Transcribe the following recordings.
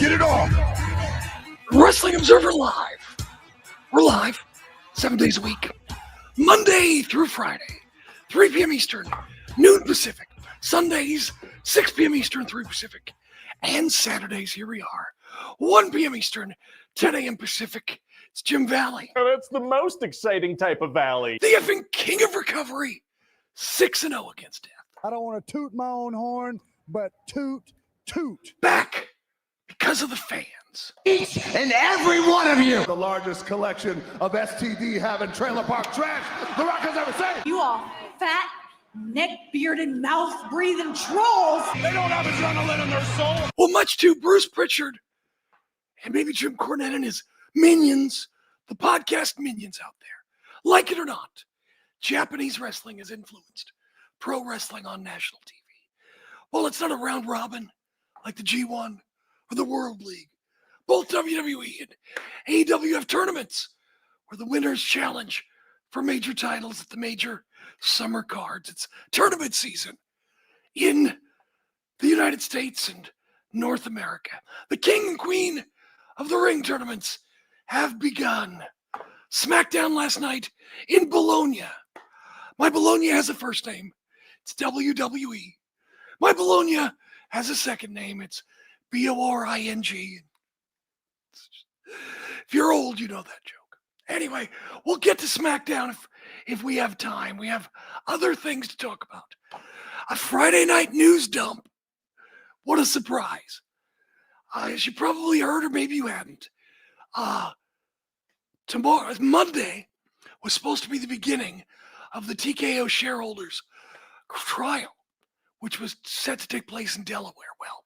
Get it on. Wrestling Observer Live. We're live 7 days a week, Monday through Friday, 3 p.m. Eastern, noon Pacific. Sundays, 6 p.m. Eastern, 3 Pacific. And Saturdays, here we are, 1 p.m. Eastern, 10 a.m. Pacific. It's Jim Valley. Oh, that's the most exciting type of Valley. The effing king of recovery, 6-0 against death. I don't want to toot my own horn, but toot. Back because of the fans. Each and every one of you. The largest collection of STD having trailer park trash The Rock has ever seen. You all fat, neck-bearded, mouth-breathing trolls. They don't have adrenaline in their soul. Well, much to Bruce Pritchard and maybe Jim Cornette and his minions, the podcast minions out there. Like it or not, Japanese wrestling has influenced pro wrestling on national TV. Well, it's not a round robin like the G1 or the World League. Both WWE and AEW have tournaments where the winners challenge for major titles at the major summer cards. It's tournament season in the United States and North America. The king and queen of the ring tournaments have begun. SmackDown last night in Bologna. My Bologna has a first name. It's WWE. My Bologna has a second name. It's Boring. If you're old, you know that joke. Anyway, we'll get to SmackDown if we have time. We have other things to talk about. A Friday night news dump. What a surprise. As you probably heard, or maybe you hadn't, Monday was supposed to be the beginning of the TKO Shareholders Trial, which was set to take place in Delaware. Well,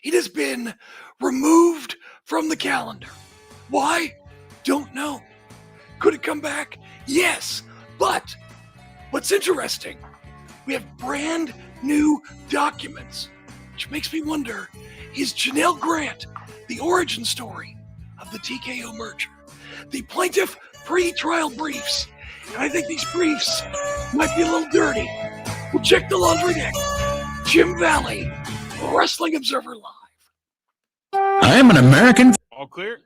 it has been removed from the calendar. Why? Don't know. Could it come back? Yes. But what's interesting, we have brand new documents, which makes me wonder, is Janel Grant the origin story of the TKO merger? The plaintiff pre-trial briefs. And I think these briefs might be a little dirty. We'll check the laundry deck. Jim Valley, Wrestling Observer Live. I am an American. All clear?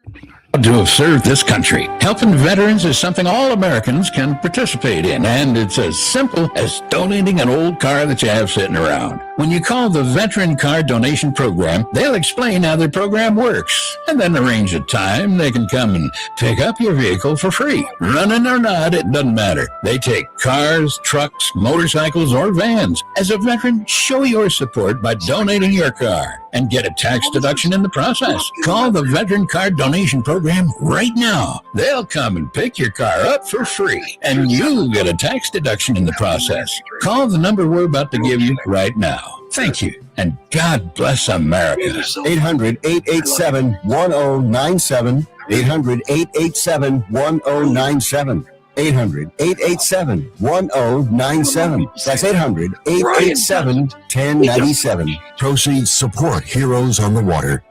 To have served this country. Helping veterans is something all Americans can participate in, and it's as simple as donating an old car that you have sitting around. When you call the Veteran Car Donation Program, they'll explain how the program works, and then arrange a time they can come and pick up your vehicle for free. Running or not, it doesn't matter. They take cars, trucks, motorcycles, or vans. As a veteran, show your support by donating your car and get a tax deduction in the process. Call the Veteran Car Donation Program right now. They'll come and pick your car up for free, and you'll get a tax deduction in the process. Call the number we're about to give you right now. Thank you, and God bless America. 800-887-1097. 800-887-1097. 800-887-1097. That's 800-887-1097. Proceeds support Heroes on the Water.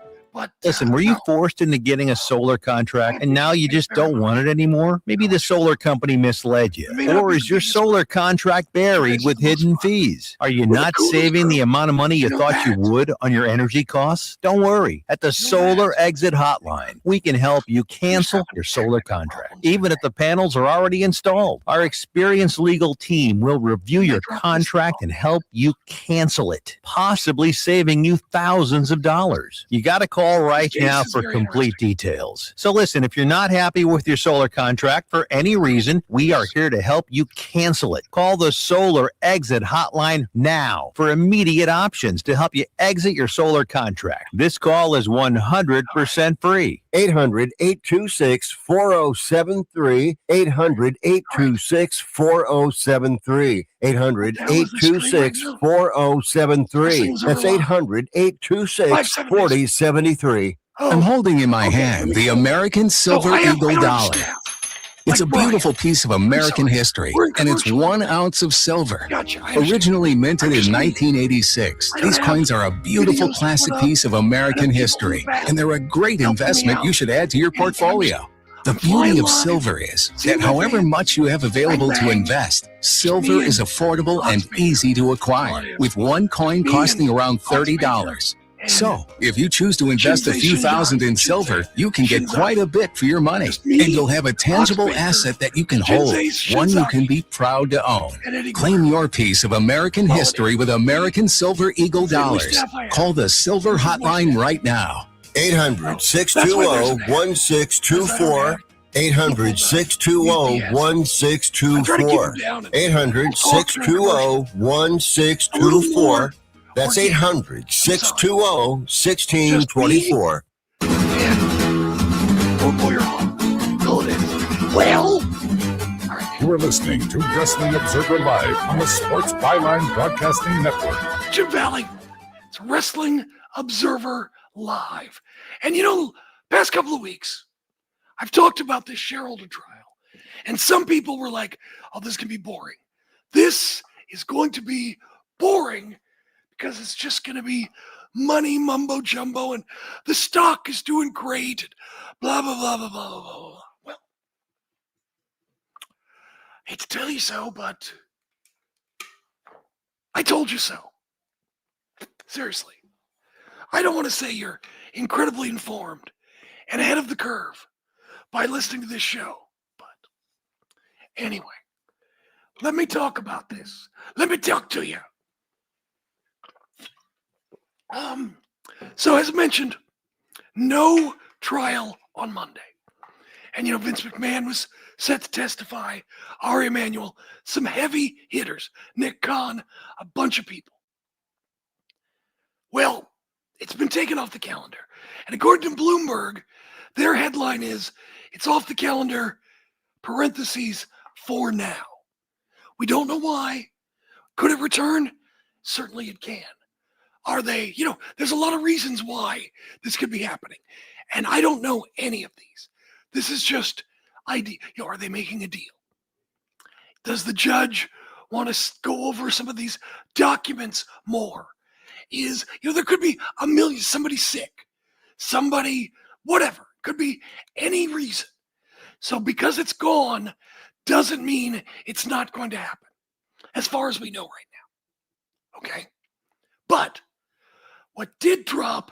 Listen, were you forced into getting a solar contract and now you just don't want it anymore? Maybe the solar company misled you. Or is your solar contract buried with hidden fees? Are you not saving the amount of money you thought you would on your energy costs? Don't worry. At the Solar Exit Hotline, we can help you cancel your solar contract, even if the panels are already installed. Our experienced legal team will review your contract and help you cancel it, possibly saving you thousands of dollars. You got to call right now for complete details. So listen, if you're not happy with your solar contract for any reason, we are here to help you cancel it. Call the Solar Exit Hotline now for immediate options to help you exit your solar contract. This call is 100% free. 800-826-4073. 800-826-4073. 800-826-4073. That's 800-826-4073. I'm holding in my hand the American Silver Eagle dollar. It's a beautiful piece of American history, and it's 1 ounce of silver. Originally minted in 1986, these coins are a beautiful classic piece of American history, and they're a great investment you should add to your portfolio. The beauty of silver is that however much you have available to invest, silver is affordable and easy to acquire, with one coin costing around $30. So, if you choose to invest a few thousand in silver, you can get quite a bit for your money. And you'll have a tangible asset that you can hold, one you can be proud to own. Claim your piece of American history with American Silver Eagle dollars. Call the Silver Hotline right now. 800-620-1624. 800-620-1624. 800-620-1624. That's 800-620-1624. Well, You are listening to Wrestling Observer Live on the Sports Byline Broadcasting Network. Jim Valley, it's Wrestling Observer Live. And you know, past couple of weeks, I've talked about this shareholder trial. And some people were like, oh, this can be boring. This is going to be boring because it's just going to be money mumbo jumbo and the stock is doing great and blah, blah, blah, blah, blah, blah, blah. Well, I hate to tell you so, but I told you so. Seriously. I don't want to say you're incredibly informed and ahead of the curve by listening to this show, but anyway, let me talk about this. Let me talk to you. So as mentioned, no trial on Monday. And you know, Vince McMahon was set to testify, Ari Emanuel, some heavy hitters, Nick Khan, a bunch of people. Well, it's been taken off the calendar. And according to Bloomberg, their headline is, it's off the calendar, parentheses, for now. We don't know why. Could it return? Certainly it can. Are they, you know, there's a lot of reasons why this could be happening. And I don't know any of these. This is just idea. You know, are they making a deal? Does the judge want to go over some of these documents more? Is, you know, there could be a million, somebody sick, somebody, whatever, could be any reason. So because it's gone doesn't mean it's not going to happen, as far as we know right now. Okay? But what did drop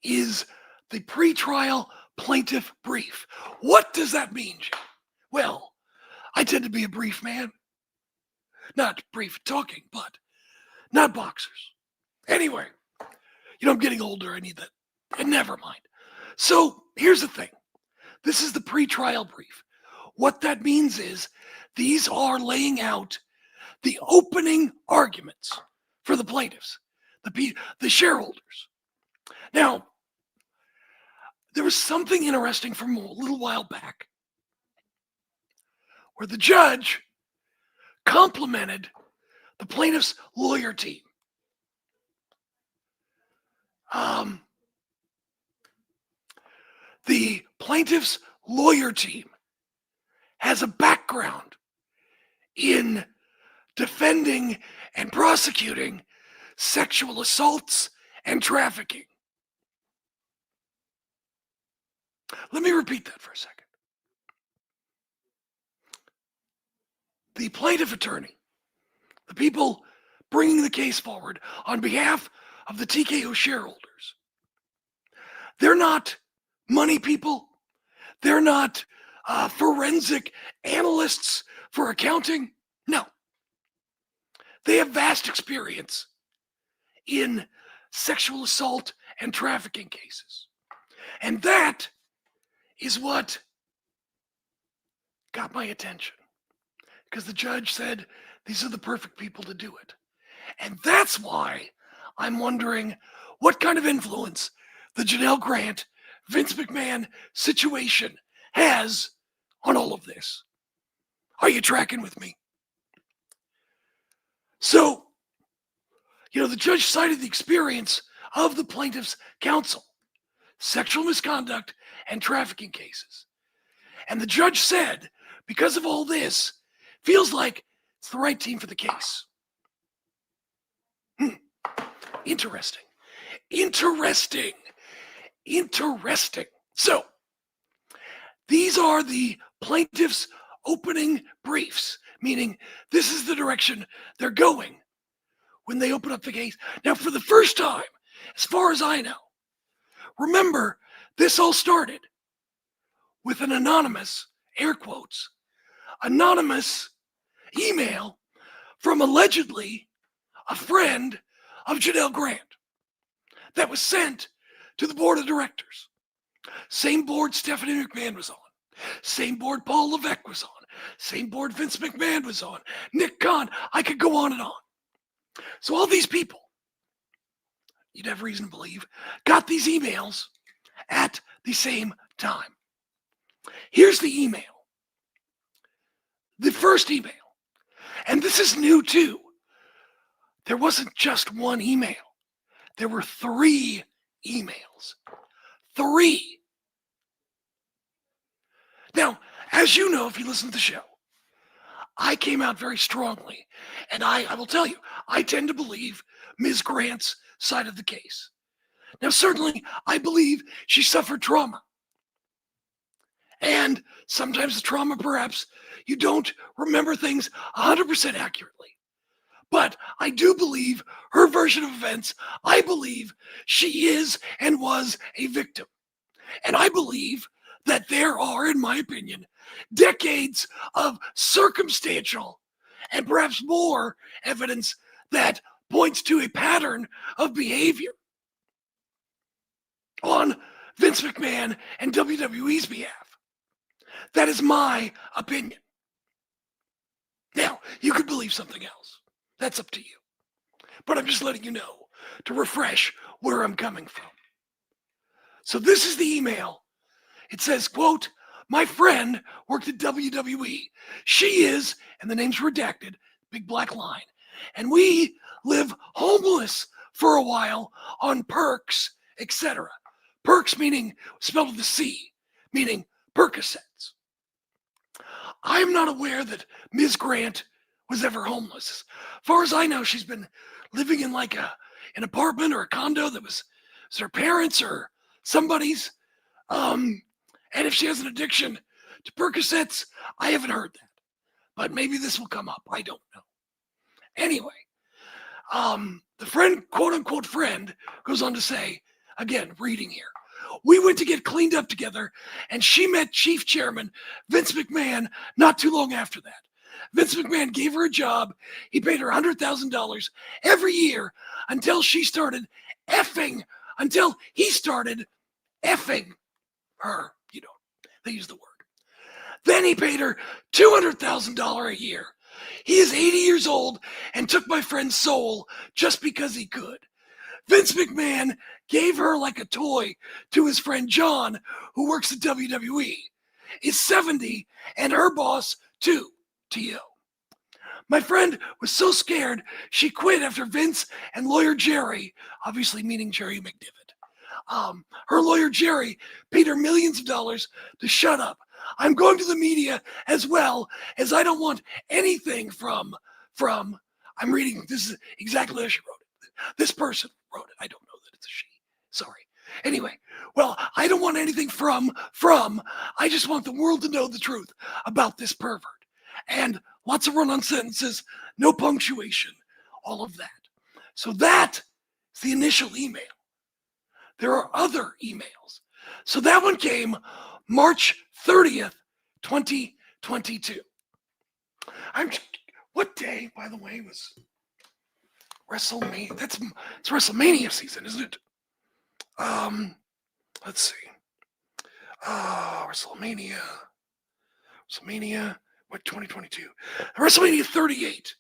is the pretrial plaintiff brief. What does that mean, Jim? Well, I tend to be a brief man. Not brief talking, but not boxers. Anyway, you know, I'm getting older. I need that. And never mind. So here's the thing. This is the pretrial brief. What that means is these are laying out the opening arguments for the plaintiffs, the shareholders. Now, there was something interesting from a little while back where the judge complimented the plaintiff's lawyer team. The plaintiff's lawyer team has a background in defending and prosecuting sexual assaults and trafficking. Let me repeat that for a second. The plaintiff attorney, the people bringing the case forward on behalf of the TKO shareholders, they're not money people. They're not forensic analysts for accounting. No. They have vast experience in sexual assault and trafficking cases. And that is what got my attention. Because the judge said these are the perfect people to do it. And that's why I'm wondering what kind of influence the Janel Grant, Vince McMahon situation has on all of this. Are you tracking with me? So, you know, the judge cited the experience of the plaintiff's counsel, sexual misconduct and trafficking cases. And the judge said, because of all this, feels like it's the right team for the case. Interesting. So, these are the plaintiff's opening briefs, meaning this is the direction they're going when they open up the case. Now, for the first time as far as I know, remember, this all started with an anonymous, air quotes, anonymous email from allegedly a friend of Janel Grant that was sent to the board of directors. Same board Stephanie McMahon was on. Same board Paul Levesque was on. Same board Vince McMahon was on. Nick Khan. I could go on and on. So all these people, you'd have reason to believe, got these emails at the same time. Here's the email. The first email. And this is new too. There wasn't just one email. There were 3 emails. 3. Now, as you know, if you listen to the show, I came out very strongly. And I will tell you, I tend to believe Ms. Grant's side of the case. Now, certainly, I believe she suffered trauma. And sometimes the trauma, perhaps, you don't remember things 100% accurately. But I do believe her version of events. I believe she is and was a victim. And I believe that there are, in my opinion, decades of circumstantial and perhaps more evidence that points to a pattern of behavior on Vince McMahon and WWE's behalf. That is my opinion. Now, you could believe something else. That's up to you. But I'm just letting you know to refresh where I'm coming from. So this is the email. It says, quote, my friend worked at WWE. She is, and the name's redacted, big black line. And we live homeless for a while on perks, etc. Perks meaning, spelled with a C, meaning Percocets. I'm not aware that Ms. Grant was ever homeless. As far as I know, she's been living in like an apartment or a condo that was her parents' or somebody's. And if she has an addiction to Percocets, I haven't heard that. But maybe this will come up. I don't know. Anyway, the friend, quote unquote friend, goes on to say, again, reading here, we went to get cleaned up together and she met Chief Chairman Vince McMahon not too long after that. Vince McMahon gave her a job. He paid her $100,000 every year until he started effing her. You know, they use the word. Then he paid her $200,000 a year. He is 80 years old and took my friend's soul just because he could. Vince McMahon gave her like a toy to his friend John, who works at WWE. Is 70 and her boss too, T.O. My friend was so scared she quit after Vince and lawyer Jerry, obviously meaning Jerry McDivitt. Her lawyer Jerry paid her millions of dollars to shut up. I'm going to the media as well, as I don't want anything from, I'm reading, this is exactly how she wrote it. This person wrote it. I don't know that it's a she. Sorry. Anyway, well, I don't want anything from, I just want the world to know the truth about this pervert. And lots of run-on sentences, no punctuation, all of that. So that is the initial email. There are other emails. So that one came March 30th, 2022. What day, by the way, was WrestleMania? It's WrestleMania season, isn't it? Let's see. WrestleMania, what, 2022? WrestleMania 38.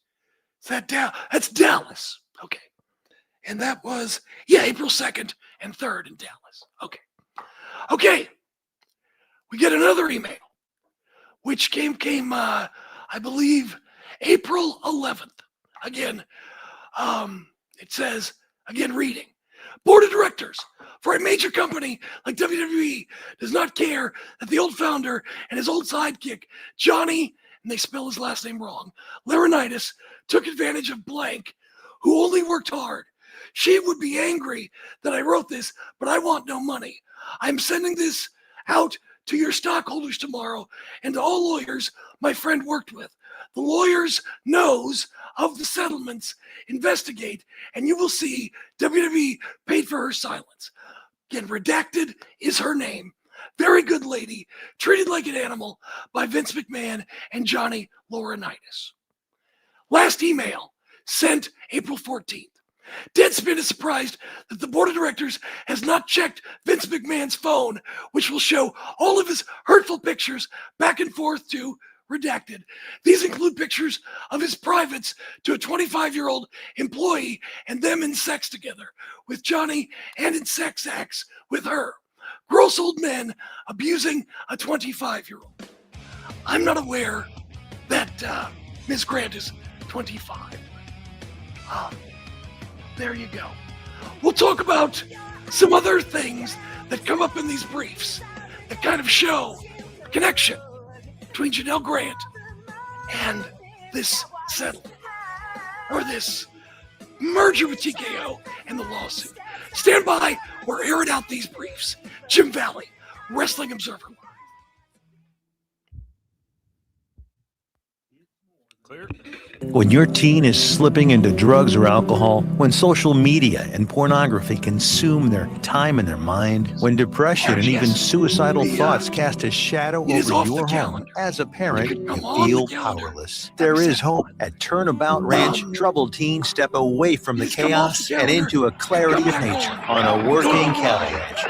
Is that that's Dallas. Okay. And that was, April 2nd and 3rd in Dallas. Okay. We get another email, which came I believe, April 11th. Again, it says, again, reading. Board of directors for a major company like WWE does not care that the old founder and his old sidekick, Johnny, and they spell his last name wrong, Laurinaitis, took advantage of blank, who only worked hard. She would be angry that I wrote this, but I want no money. I'm sending this out to your stockholders tomorrow and to all lawyers my friend worked with. The lawyers knows of the settlements investigate, and you will see WWE paid for her silence. Again, redacted is her name. Very good lady, treated like an animal by Vince McMahon and Johnny Laurinaitis. Last email, sent April 14th. Deadspin is surprised that the board of directors has not checked Vince McMahon's phone, which will show all of his hurtful pictures back and forth to redacted. These include pictures of his privates to a 25-year-old employee and them in sex together with Johnny and in sex acts with her. Gross old men abusing a 25-year-old. I'm not aware that Ms. Grant is 25. There you go. We'll talk about some other things that come up in these briefs that kind of show a connection between Janel Grant and this settlement, or this merger with TKO and the lawsuit. Stand by, we're airing out these briefs. Jim Valley, Wrestling Observer. When your teen is slipping into drugs or alcohol, when social media and pornography consume their time and their mind, when depression and even suicidal thoughts cast a shadow over your home, as a parent, you feel powerless. There is hope. At Turnabout Ranch, troubled teens step away from the chaos and into a clarity of nature on a working cattle ranch.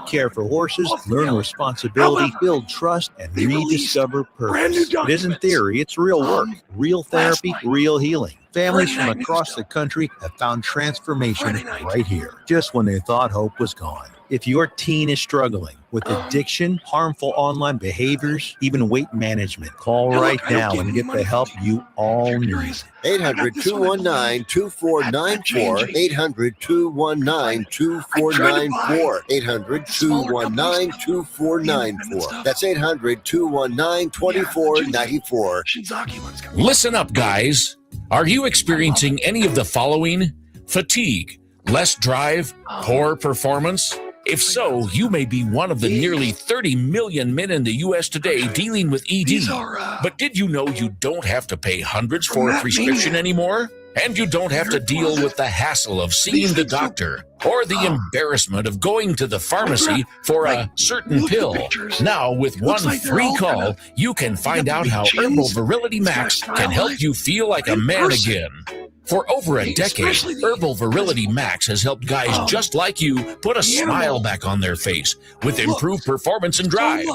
Care for horses, learn responsibility, build trust, and rediscover purpose. It isn't theory, it's real work, real therapy, real healing. Families from across the country have found transformation right here, just when they thought hope was gone. If your teen is struggling with addiction, harmful online behaviors, even weight management, call right now and get the help you all need. 800-219-2494. 800-219-2494. 800-219-2494. That's 800-219-2494. Listen up, guys. Are you experiencing any of the following? Fatigue, less drive, poor performance? If so, you may be one of the nearly 30 million men in the U.S. today dealing with ED. But did you know you don't have to pay hundreds for a prescription anymore? And you don't have to deal with the hassle of seeing the doctor or the embarrassment of going to the pharmacy for a certain pill. Now, with one free call, you can find out how Herbal Virility Max can help you feel like a man again. For over a decade, Herbal Virility Max has helped guys just like you put a smile back on their face with improved performance and drive.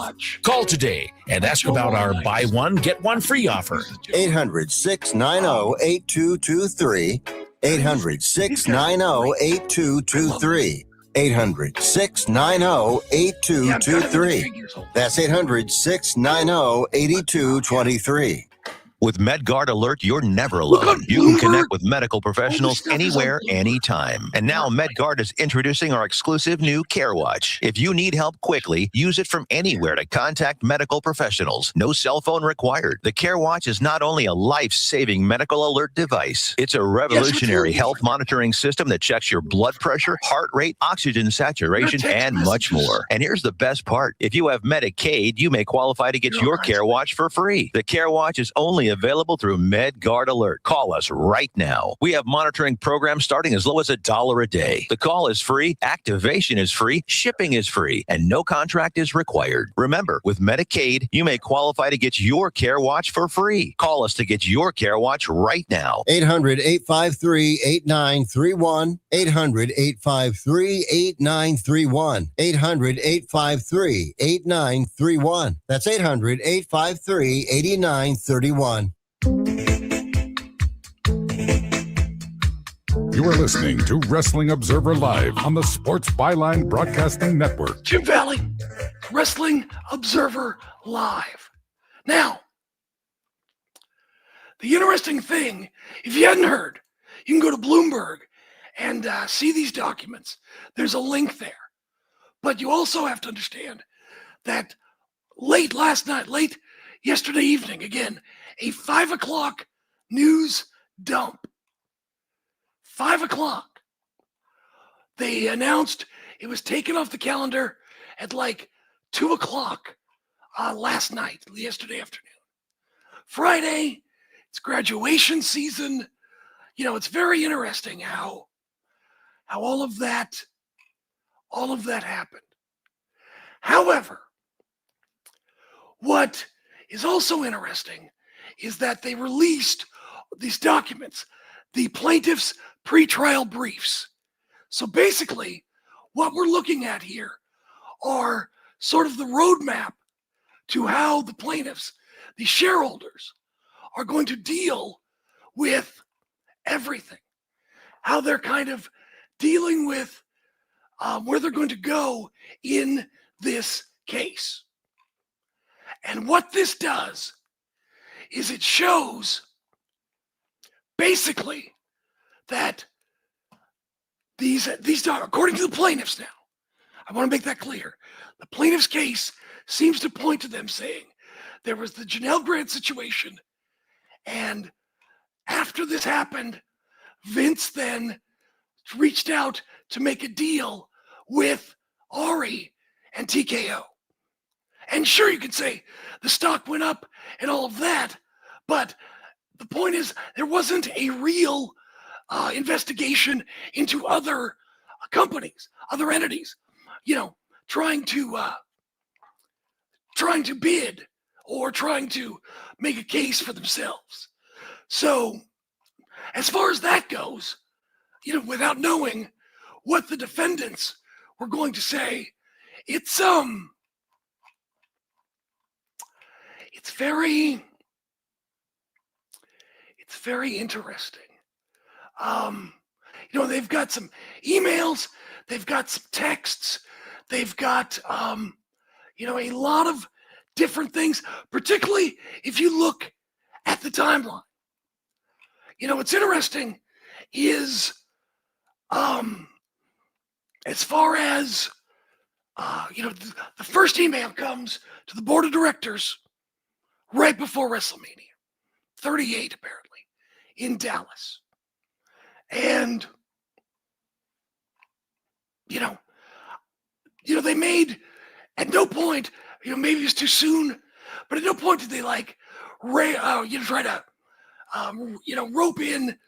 Call today and ask about our buy one, get one free offer. 800-690-8223. 800-690-8223. 800-690-8223. That's 800-690-8223. With MedGuard Alert, you're never alone. You can connect with medical professionals anywhere, anytime. And now MedGuard is introducing our exclusive new Care Watch. If you need help quickly, use it from anywhere to contact medical professionals. No cell phone required. The Care Watch is not only a life-saving medical alert device, it's a revolutionary health monitoring system that checks your blood pressure, heart rate, oxygen saturation, and much more. And here's the best part. If you have Medicaid, you may qualify to get your Care Watch for free. The Care Watch is only available through MedGuard Alert. Call us right now. We have monitoring programs starting as low as $1 a day. The call is free, activation is free, shipping is free, and no contract is required. Remember, with Medicaid, you may qualify to get your Care Watch for free. Call us to get your Care Watch right now. 800-853-8931. 800-853-8931. 800-853-8931. That's 800-853-8931. You are listening to Wrestling Observer Live on the Sports Byline Broadcasting Network. Jim Valley, Wrestling Observer Live. Now, the interesting thing, if you hadn't heard, you can go to Bloomberg and see these documents. There's a link there. But you also have to understand that late yesterday evening, again, a 5 o'clock news dump. 5 o'clock. They announced it was taken off the calendar at like 2 o'clock yesterday afternoon. Friday, It's graduation season. It's very interesting how all of that happened. However, what is also interesting is that they released these documents, the plaintiff's pretrial briefs. So basically, what we're looking at here are sort of the roadmap to how the plaintiffs, the shareholders, are going to deal with everything, how they're kind of dealing with where they're going to go in this case. And what this does is it shows basically that these according to the plaintiffs now, I want to make that clear. The plaintiff's case seems to point to them saying there was the Janel Grant situation, and after this happened, Vince then reached out to make a deal with Ari and TKO. And sure, you could say the stock went up and all of that, but the point is there wasn't a real investigation into other companies, other entities, trying to bid or trying to make a case for themselves. So as far as that goes, without knowing what the defendants were going to say, it's very interesting. They've got some emails, they've got some texts, they've got a lot of different things, particularly if you look at the timeline. What's interesting is as far as the first email comes to the board of directors right before WrestleMania 38, apparently, in Dallas. And they made, at no point, maybe it's too soon, but at no point did they try to rope in,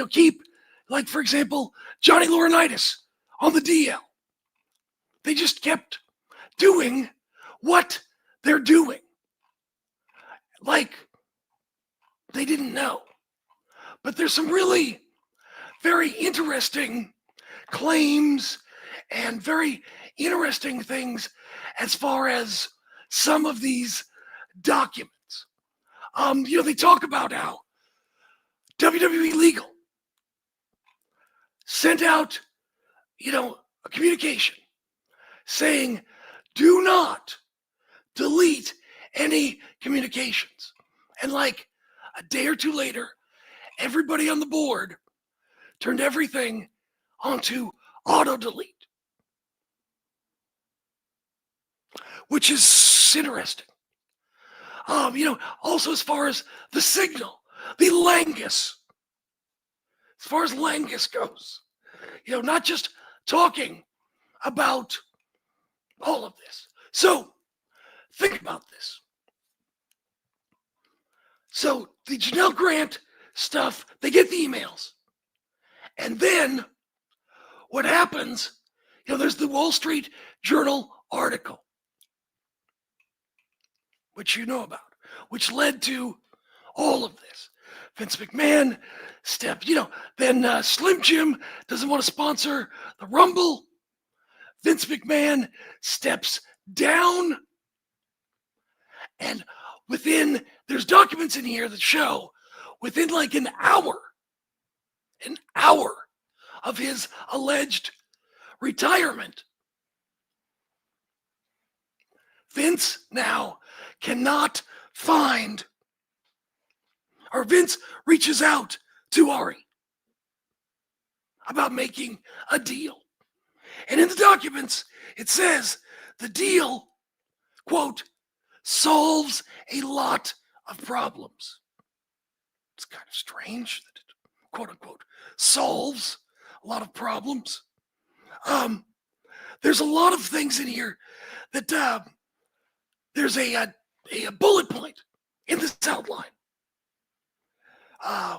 keep, like, for example, Johnny Laurinaitis on the DL. They just kept doing what they're doing. Like they didn't know. But there's some really very interesting claims and very interesting things as far as some of these documents. They talk about how WWE Legal sent out, a communication saying, do not delete any communications. And like a day or two later, everybody on the board turned everything onto auto delete, which is interesting. Also as far as the signal, the Langus, as far as Langus goes, not just talking about all of this. So think about this. So the Janel Grant stuff, they get the emails. And then what happens, there's the Wall Street Journal article, which you know about, which led to all of this. Vince McMahon stepped, then Slim Jim doesn't want to sponsor the Rumble. Vince McMahon steps down. And there's documents in here that show within like an hour of his alleged retirement, Vince now cannot find, or Vince reaches out to Ari about making a deal. And in the documents, it says the deal, quote, solves a lot of problems. It's kind of strange that it, quote unquote, solves a lot of problems. There's a lot of things in here that there's a bullet point in this outline.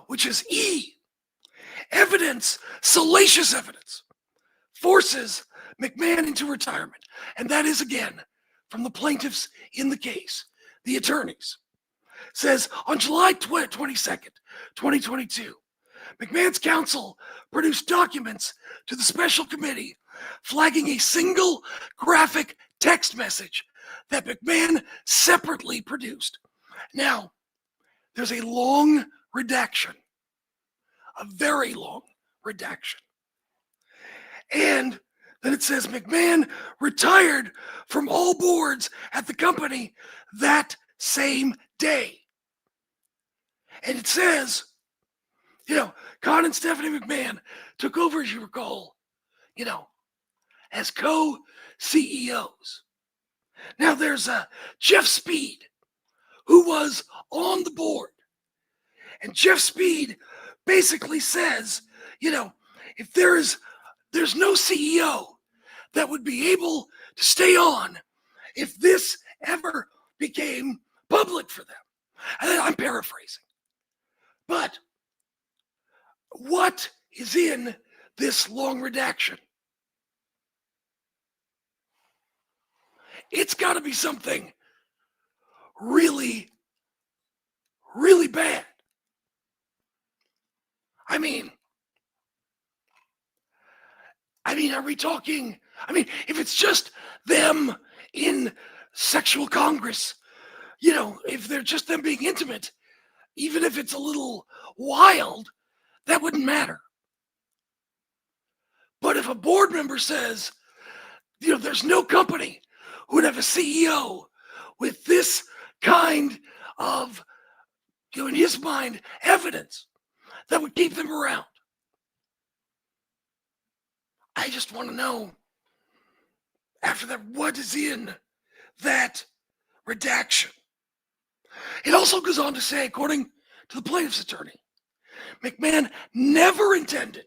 which is E. Evidence, salacious evidence, forces McMahon into retirement. And that is, again, from the plaintiffs in the case, the attorneys. Says, on July 22nd, 2022, McMahon's counsel produced documents to the special committee flagging a single graphic text message that McMahon separately produced. Now, there's a long redaction, a very long redaction. And then it says McMahon retired from all boards at the company that same day. And it says, Con and Stephanie McMahon took over, as you recall, as co-CEOs. Now there's Jeff Speed, who was on the board. And Jeff Speed basically says, if there's no CEO that would be able to stay on if this ever became public for them. And I'm paraphrasing. But what is in this long redaction? It's got to be something really, really bad. I mean, are we talking? If it's just them in sexual congress, if they're just them being intimate, even if it's a little wild, that wouldn't matter. But if a board member says, there's no company who would have a CEO with this kind of, in his mind, evidence that would keep them around. I just want to know, after that, what is in that redaction? It also goes on to say, according to the plaintiff's attorney, McMahon never intended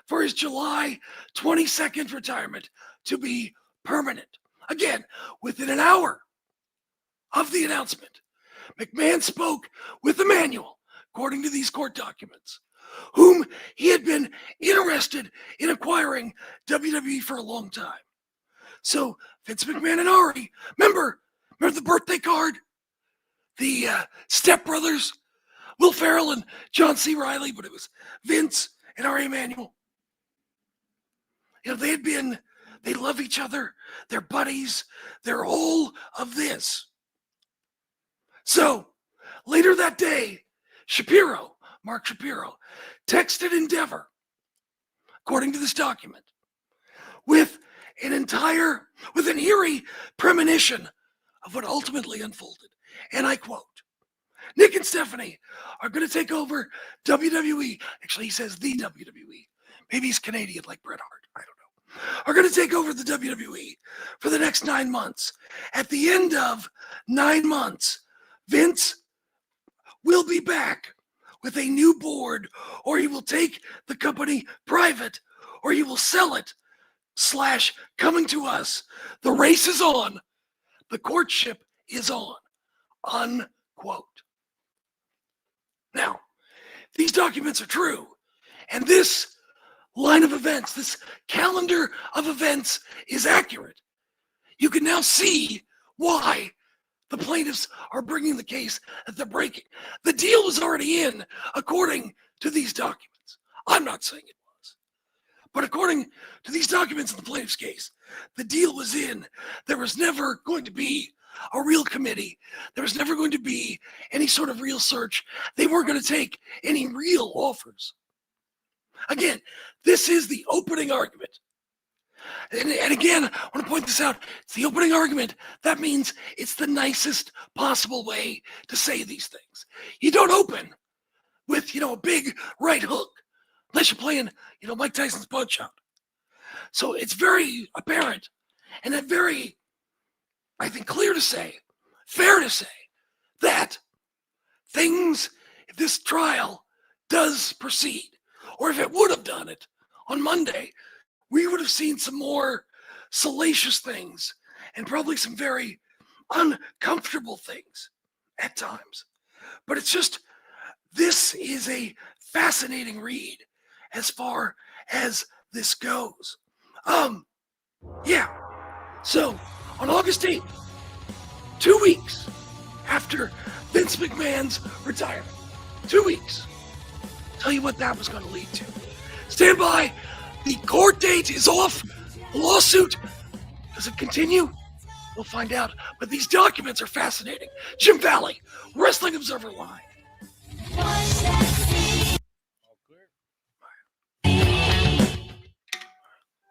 for his July 22nd retirement to be permanent. Again, within an hour of the announcement, McMahon spoke with Emmanuel, according to these court documents, whom he had been interested in acquiring WWE for a long time. So Vince McMahon and Ari, remember the birthday card? The stepbrothers, Will Ferrell and John C. Reilly, but it was Vince and Ari Emanuel. They love each other, they're buddies, they're all of this. So later that day, Mark Shapiro, texted Endeavor, according to this document, with an eerie premonition of what ultimately unfolded. And I quote, Nick and Stephanie are going to take over WWE. Actually, he says the WWE. Maybe he's Canadian like Bret Hart. I don't know. Are going to take over the WWE for the next 9 months. At the end of 9 months, Vince will be back with a new board, or he will take the company private, or he will sell it / coming to us. The race is on. The courtship is on. Unquote. Now, these documents are true, and this line of events, this calendar of events is accurate. You can now see why the plaintiffs are bringing the case that they're breaking. The deal was already in, according to these documents. I'm not saying it was. But according to these documents in the plaintiff's case, the deal was in. There was never going to be a real committee. There was never going to be any sort of real search. They weren't going to take any real offers. Again, this is the opening argument. And again, I want to point this out. It's the opening argument. That means it's the nicest possible way to say these things. You don't open with, a big right hook, unless you're playing, Mike Tyson's Punch Out. So it's very apparent and very, I think, clear to say, fair to say, that things, if this trial does proceed, or if it would have done it on Monday, we would have seen some more salacious things and probably some very uncomfortable things at times. but it's just, this is a fascinating read as far as this goes. Yeah. So on August 8th, 2 weeks after Vince McMahon's retirement, 2 weeks, tell you what that was going to lead to. Stand by. The court date is off. The lawsuit, does it continue? We'll find out. But these documents are fascinating. Jim Valley, Wrestling Observer Live.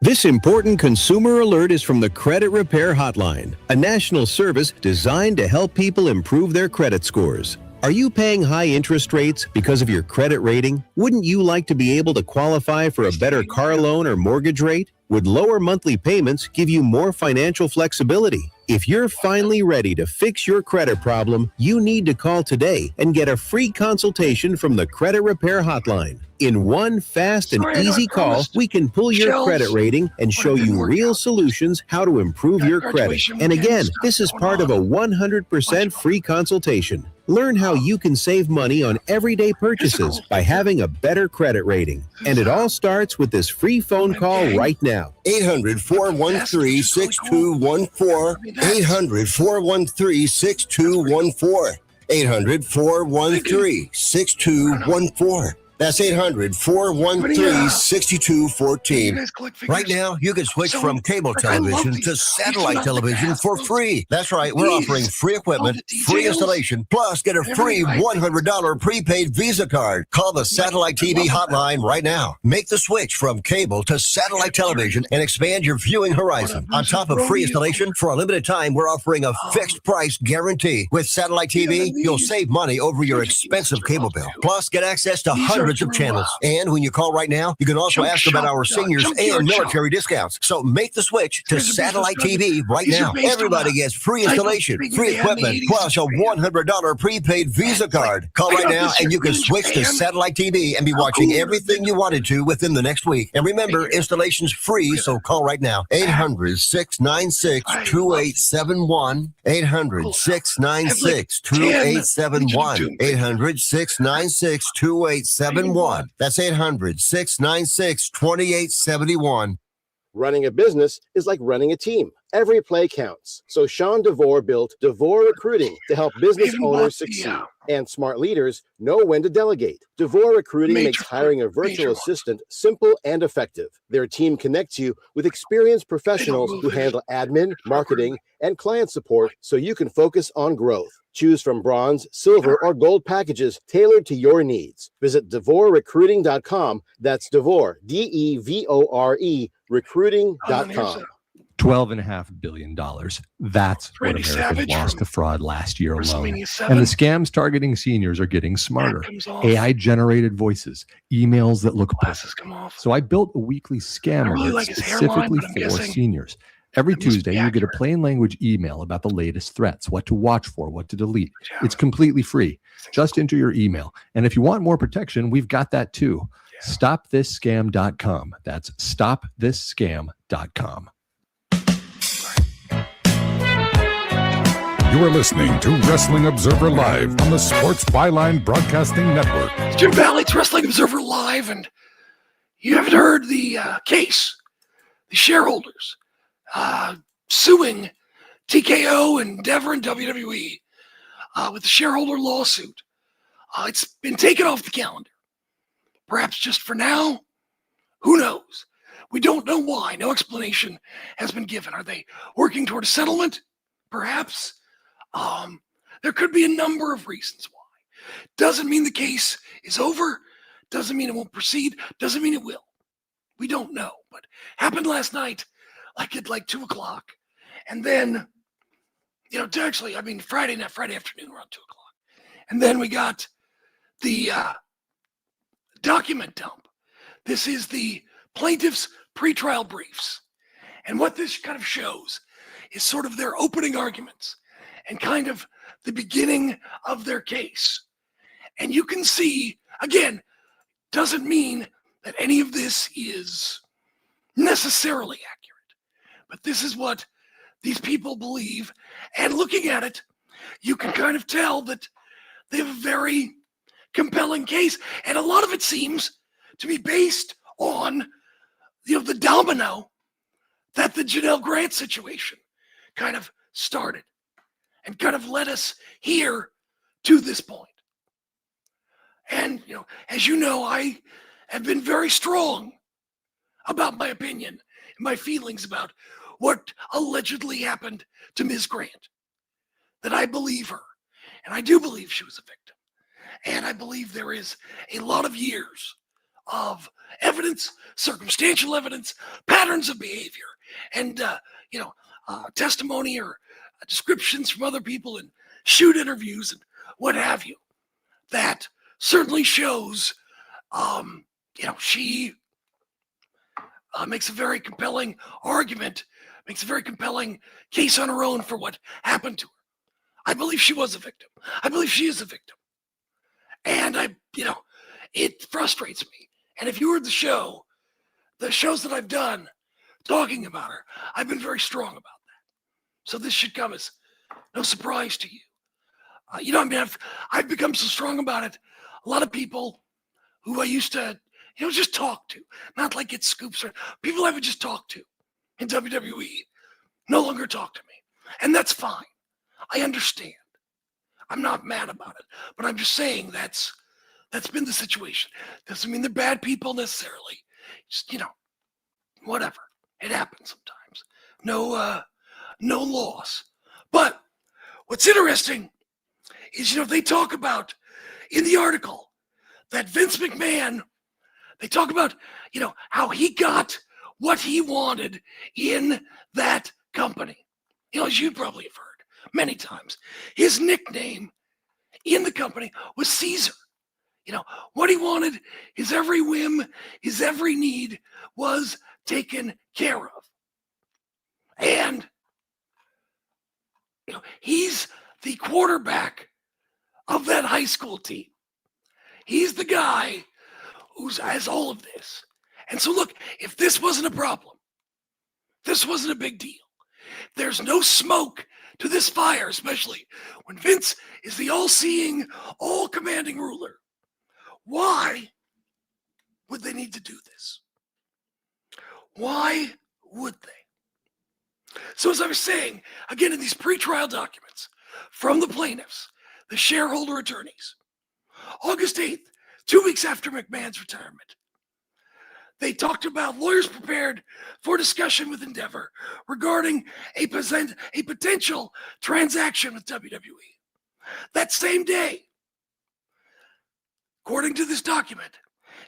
This important consumer alert is from the Credit Repair Hotline, a national service designed to help people improve their credit scores. Are you paying high interest rates because of your credit rating? Wouldn't you like to be able to qualify for a better car loan or mortgage rate? Would lower monthly payments give you more financial flexibility? If you're finally ready to fix your credit problem, you need to call today and get a free consultation from the Credit Repair Hotline. In one fast and easy call, we can pull your credit rating and show you real solutions how to improve your credit. And again, this is part of a 100% free consultation. Learn how you can save money on everyday purchases by having a better credit rating. And it all starts with this free phone call right now. 800-413-6214. 800-413-6214. 800-413-6214. That's 800-413-6214. Right now, you can switch from cable television to satellite television for free. That's right. We're offering free equipment, free installation, plus get a free $100 prepaid Visa card. Call the Satellite TV hotline right now. Make the switch from cable to satellite television and expand your viewing horizon. On top of free installation, for a limited time, we're offering a fixed price guarantee. With Satellite TV, you'll save money over your expensive cable bill. Plus, get access to hundreds of channels. And when you call right now, you can also ask about our seniors and military discounts. So make the switch to Satellite TV right now. Everybody gets free installation, free equipment, plus a $100 prepaid Visa card. Call right now and you can switch to Satellite TV and be watching everything you wanted to within the next week. And remember, installation's free, so call right now. 800-696-2871. 800-696-2871. 800-696-2871. That's 800-696-2871. Running a business is like running a team. Every play counts. So Sean DeVore built DeVore Recruiting to help business owners succeed. And smart leaders know when to delegate. DeVore Recruiting makes hiring a virtual assistant simple and effective. Their team connects you with experienced professionals who handle admin, marketing, and client support so you can focus on growth. Choose from bronze, silver, or gold packages tailored to your needs. Visit DeVoreRecruiting.com. That's DeVore, DEVORE, recruiting.com. $12.5 billion. That's what Americans lost to fraud last year alone. And the scams targeting seniors are getting smarter. AI-generated voices, emails that look perfect. So I built a weekly scam alert specifically for seniors. Every Tuesday, you get a plain language email about the latest threats, what to watch for, what to delete. It's completely free. Just enter your email. And if you want more protection, we've got that too. StopThisScam.com. That's StopThisScam.com. You are listening to Wrestling Observer Live on the Sports Byline Broadcasting Network. It's Jim Valley, it's Wrestling Observer Live, and you haven't heard the case. The shareholders suing TKO and Endeavor and WWE with the shareholder lawsuit. It's been taken off the calendar. Perhaps just for now. Who knows? We don't know why. No explanation has been given. Are they working toward a settlement? Perhaps. There could be a number of reasons why. Doesn't mean the case is over. Doesn't mean it won't proceed. Doesn't mean it will. We don't know. But happened last night, at 2 o'clock. And then, Friday afternoon around 2 o'clock. And then we got the document dump. This is the plaintiff's pretrial briefs. And what this kind of shows is sort of their opening arguments and kind of the beginning of their case. And you can see, again, doesn't mean that any of this is necessarily accurate. But this is what these people believe. And looking at it, you can kind of tell that they have a very compelling case. And a lot of it seems to be based on, the domino that the Janel Grant situation kind of started and kind of led us here to this point. And, as you know, I have been very strong about my opinion and my feelings about what allegedly happened to Ms. Grant. That I believe her, and I do believe she was a victim. And I believe there is a lot of years of evidence, circumstantial evidence, patterns of behavior, and testimony or descriptions from other people and shoot interviews and what have you, that certainly shows, she makes a very compelling argument, makes a very compelling case on her own for what happened to her. I believe she was a victim. I believe she is a victim. And it frustrates me. And if you heard the shows that I've done talking about her, I've been very strong about that. So this should come as no surprise to you. I've become so strong about it. A lot of people who I used to, just talk to, not like get scoops, or people I would just talk to in WWE no longer talk to me. And that's fine. I understand. I'm not mad about it, but I'm just saying that's been the situation. Doesn't mean they're bad people necessarily. Just, whatever. It happens sometimes. No loss. But what's interesting is, they talk about in the article that Vince McMahon, they talk about, how he got what he wanted in that company. As you probably have heard many times, his nickname in the company was Caesar. What he wanted, his every whim, his every need was taken care of. And, he's the quarterback of that high school team. He's the guy who has all of this. And so look, if this wasn't a problem, this wasn't a big deal, there's no smoke to this fire, especially when Vince is the all-seeing, all-commanding ruler. Why would they need to do this? Why would they? So as I was saying, again, in these pretrial documents from the plaintiffs, the shareholder attorneys, August 8th, 2 weeks after McMahon's retirement, they talked about lawyers prepared for discussion with Endeavor regarding a potential transaction with WWE. That same day, according to this document,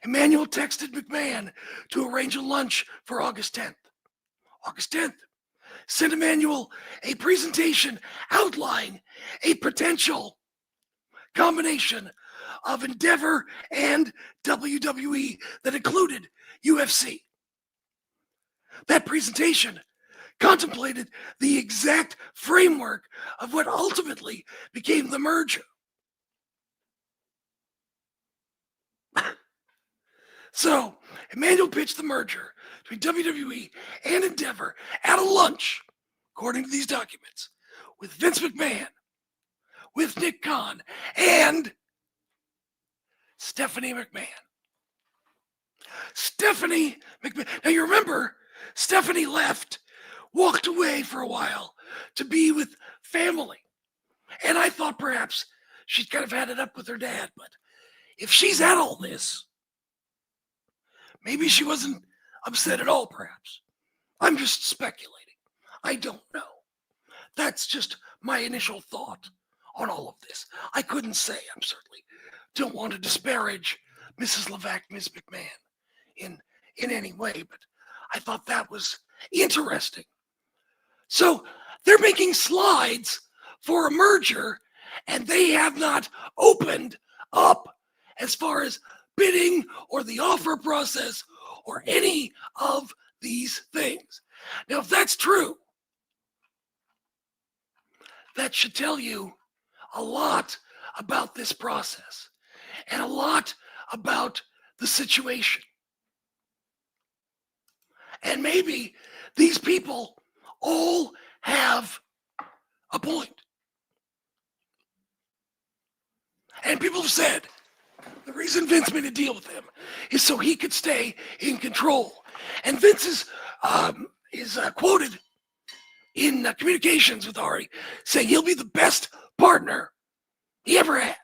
Emmanuel texted McMahon to arrange a lunch for August 10th. August 10th, sent Emmanuel a presentation outlining a potential combination of Endeavor and WWE that included UFC. That presentation contemplated the exact framework of what ultimately became the merger. So, Emmanuel pitched the merger between WWE and Endeavor at a lunch, according to these documents, with Vince McMahon, with Nick Khan, and Stephanie McMahon. Stephanie McMahon. Now you remember, Stephanie left, walked away for a while to be with family. And I thought perhaps she'd kind of had it up with her dad. But if she's at all this, maybe she wasn't upset at all, perhaps. I'm just speculating. I don't know. That's just my initial thought on all of this. I couldn't say. I'm certainly don't want to disparage Mrs. Levac, Ms. McMahon in any way, but I thought that was interesting. So they're making slides for a merger, and they have not opened up as far as bidding or the offer process or any of these things. Now, if that's true, that should tell you a lot about this process and a lot about the situation. And maybe these people all have a point. said the reason Vince made a deal with him is so he could stay in control. And Vince is quoted in communications with Ari saying he'll be the best partner he ever had.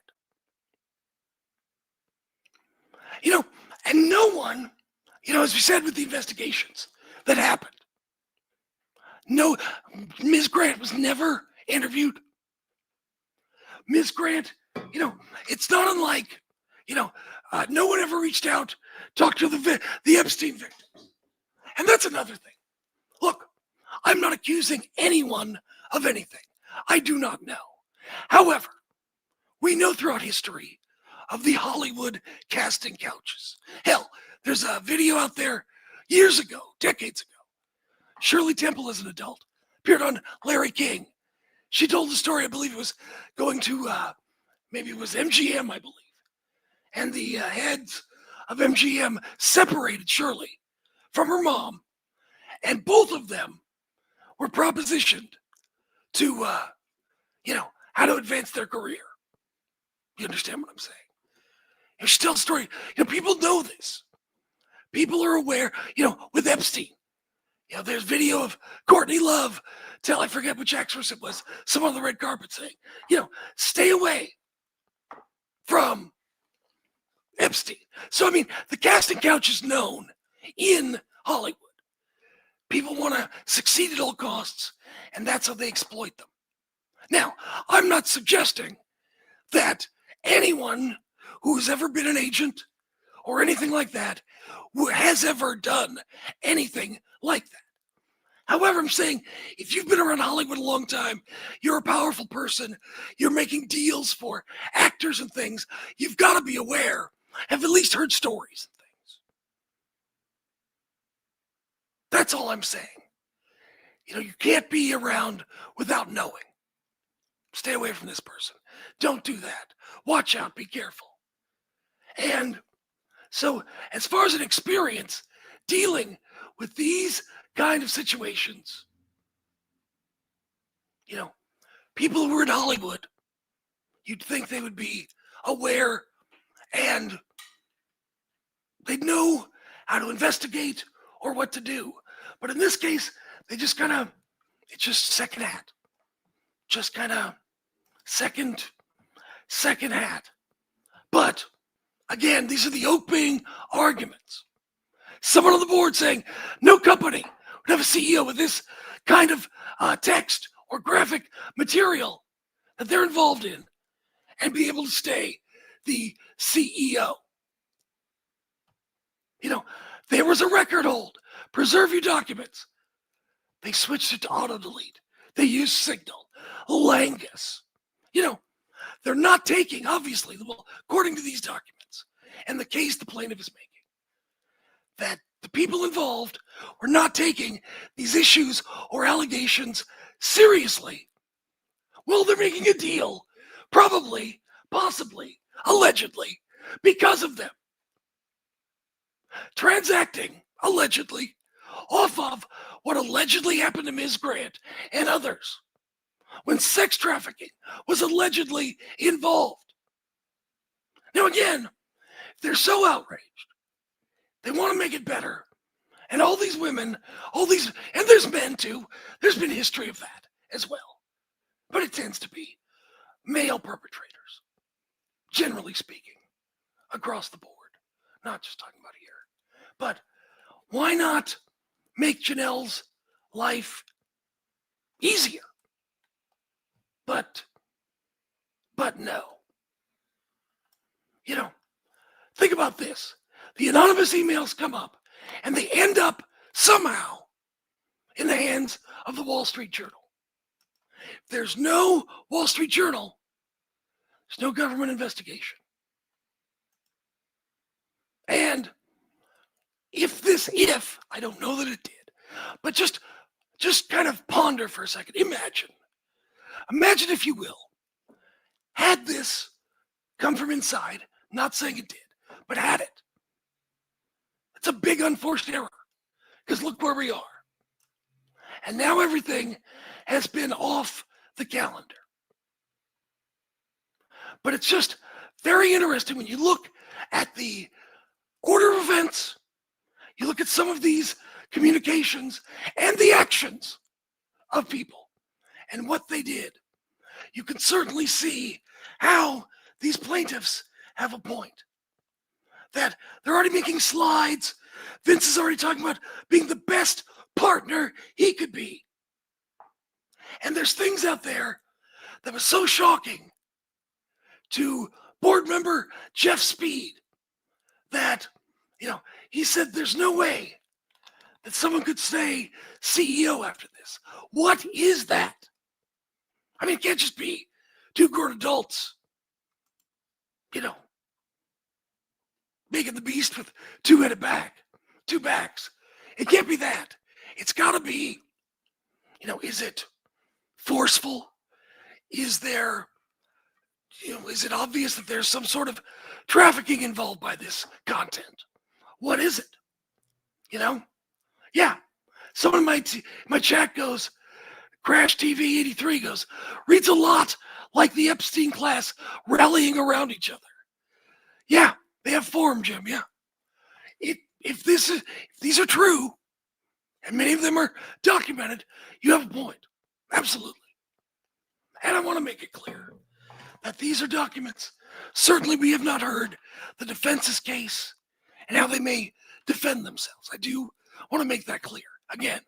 And no one, as we said with the investigations that happened, no, Ms. Grant was never interviewed. Ms. Grant, it's not unlike, no one ever reached out, talked to the Epstein victims. And that's another thing. Look, I'm not accusing anyone of anything. I do not know. However, we know throughout history of the Hollywood casting couches. Hell, there's a video out there years ago, decades ago. Shirley Temple, as an adult, appeared on Larry King. She told the story, I believe it was going to, maybe it was MGM, I believe. And the heads of MGM separated Shirley from her mom. And both of them were propositioned to, how to advance their career. You understand what I'm saying? There's still a story. People know this. People are aware, with Epstein. There's video of Courtney Love I forget which actress it was, some on the red carpet saying, stay away from Epstein. So, the casting couch is known in Hollywood. People want to succeed at all costs, and that's how they exploit them. Now, I'm not suggesting that anyone who's ever been an agent or anything like that has ever done anything like that. However, I'm saying if you've been around Hollywood a long time, you're a powerful person, you're making deals for actors and things, you've got to be aware, have at least heard stories and things. That's all I'm saying. You can't be around without knowing. Stay away from this person. Don't do that. Watch out. Be careful. And so, as far as an experience dealing with these kind of situations, people who are in Hollywood, you'd think they would be aware and they'd know how to investigate or what to do. But in this case, they just it's just second hat. Just second hat. But again, these are the opening arguments. Someone on the board saying no company would have a CEO with this kind of text or graphic material that they're involved in and be able to stay the CEO. There was a record hold. Preserve your documents. They switched it to auto-delete. They used Signal, Langus. They're not taking, obviously, according to these documents and the case the plaintiff is making, that the people involved were not taking these issues or allegations seriously. Well, they're making a deal, probably, possibly, allegedly, because of them. Transacting, allegedly, off of what allegedly happened to Ms. Grant and others when sex trafficking was allegedly involved. Now, again, they're so outraged. They want to make it better. And all these women, and there's men too, there's been history of that as well. But it tends to be male perpetrators, generally speaking, across the board. Not just talking about here. But why not make Janel's life easier? But no. Think about this. The anonymous emails come up and they end up somehow in the hands of the Wall Street Journal. If there's no Wall Street Journal, there's no government investigation. And if, I don't know that it did, but just kind of ponder for a second. Imagine, if you will, had this come from inside, not saying it did, but had it. It's a big unforced error, because look where we are. And now everything has been off the calendar. But it's just very interesting when you look at the order of events, you look at some of these communications and the actions of people and what they did. You can certainly see how these plaintiffs have a point. That they're already making slides. Vince is already talking about being the best partner he could be. And there's things out there that was so shocking to board member Jeff Speed that, he said there's no way that someone could stay CEO after this. What is that? I mean, it can't just be two grown adults, making the beast with two backs. It can't be that. It's got to be, is it forceful? Is there, is it obvious that there's some sort of trafficking involved by this content? What is it? Yeah. Someone in my chat goes, Crash TV 83 goes, reads a lot like the Epstein class rallying around each other. Yeah, they have form, Jim. Yeah. If these are true, and many of them are documented, you have a point. Absolutely. And I want to make it clear that these are documents. Certainly we have not heard the defense's case and how they may defend themselves. I do want to make that clear. Again,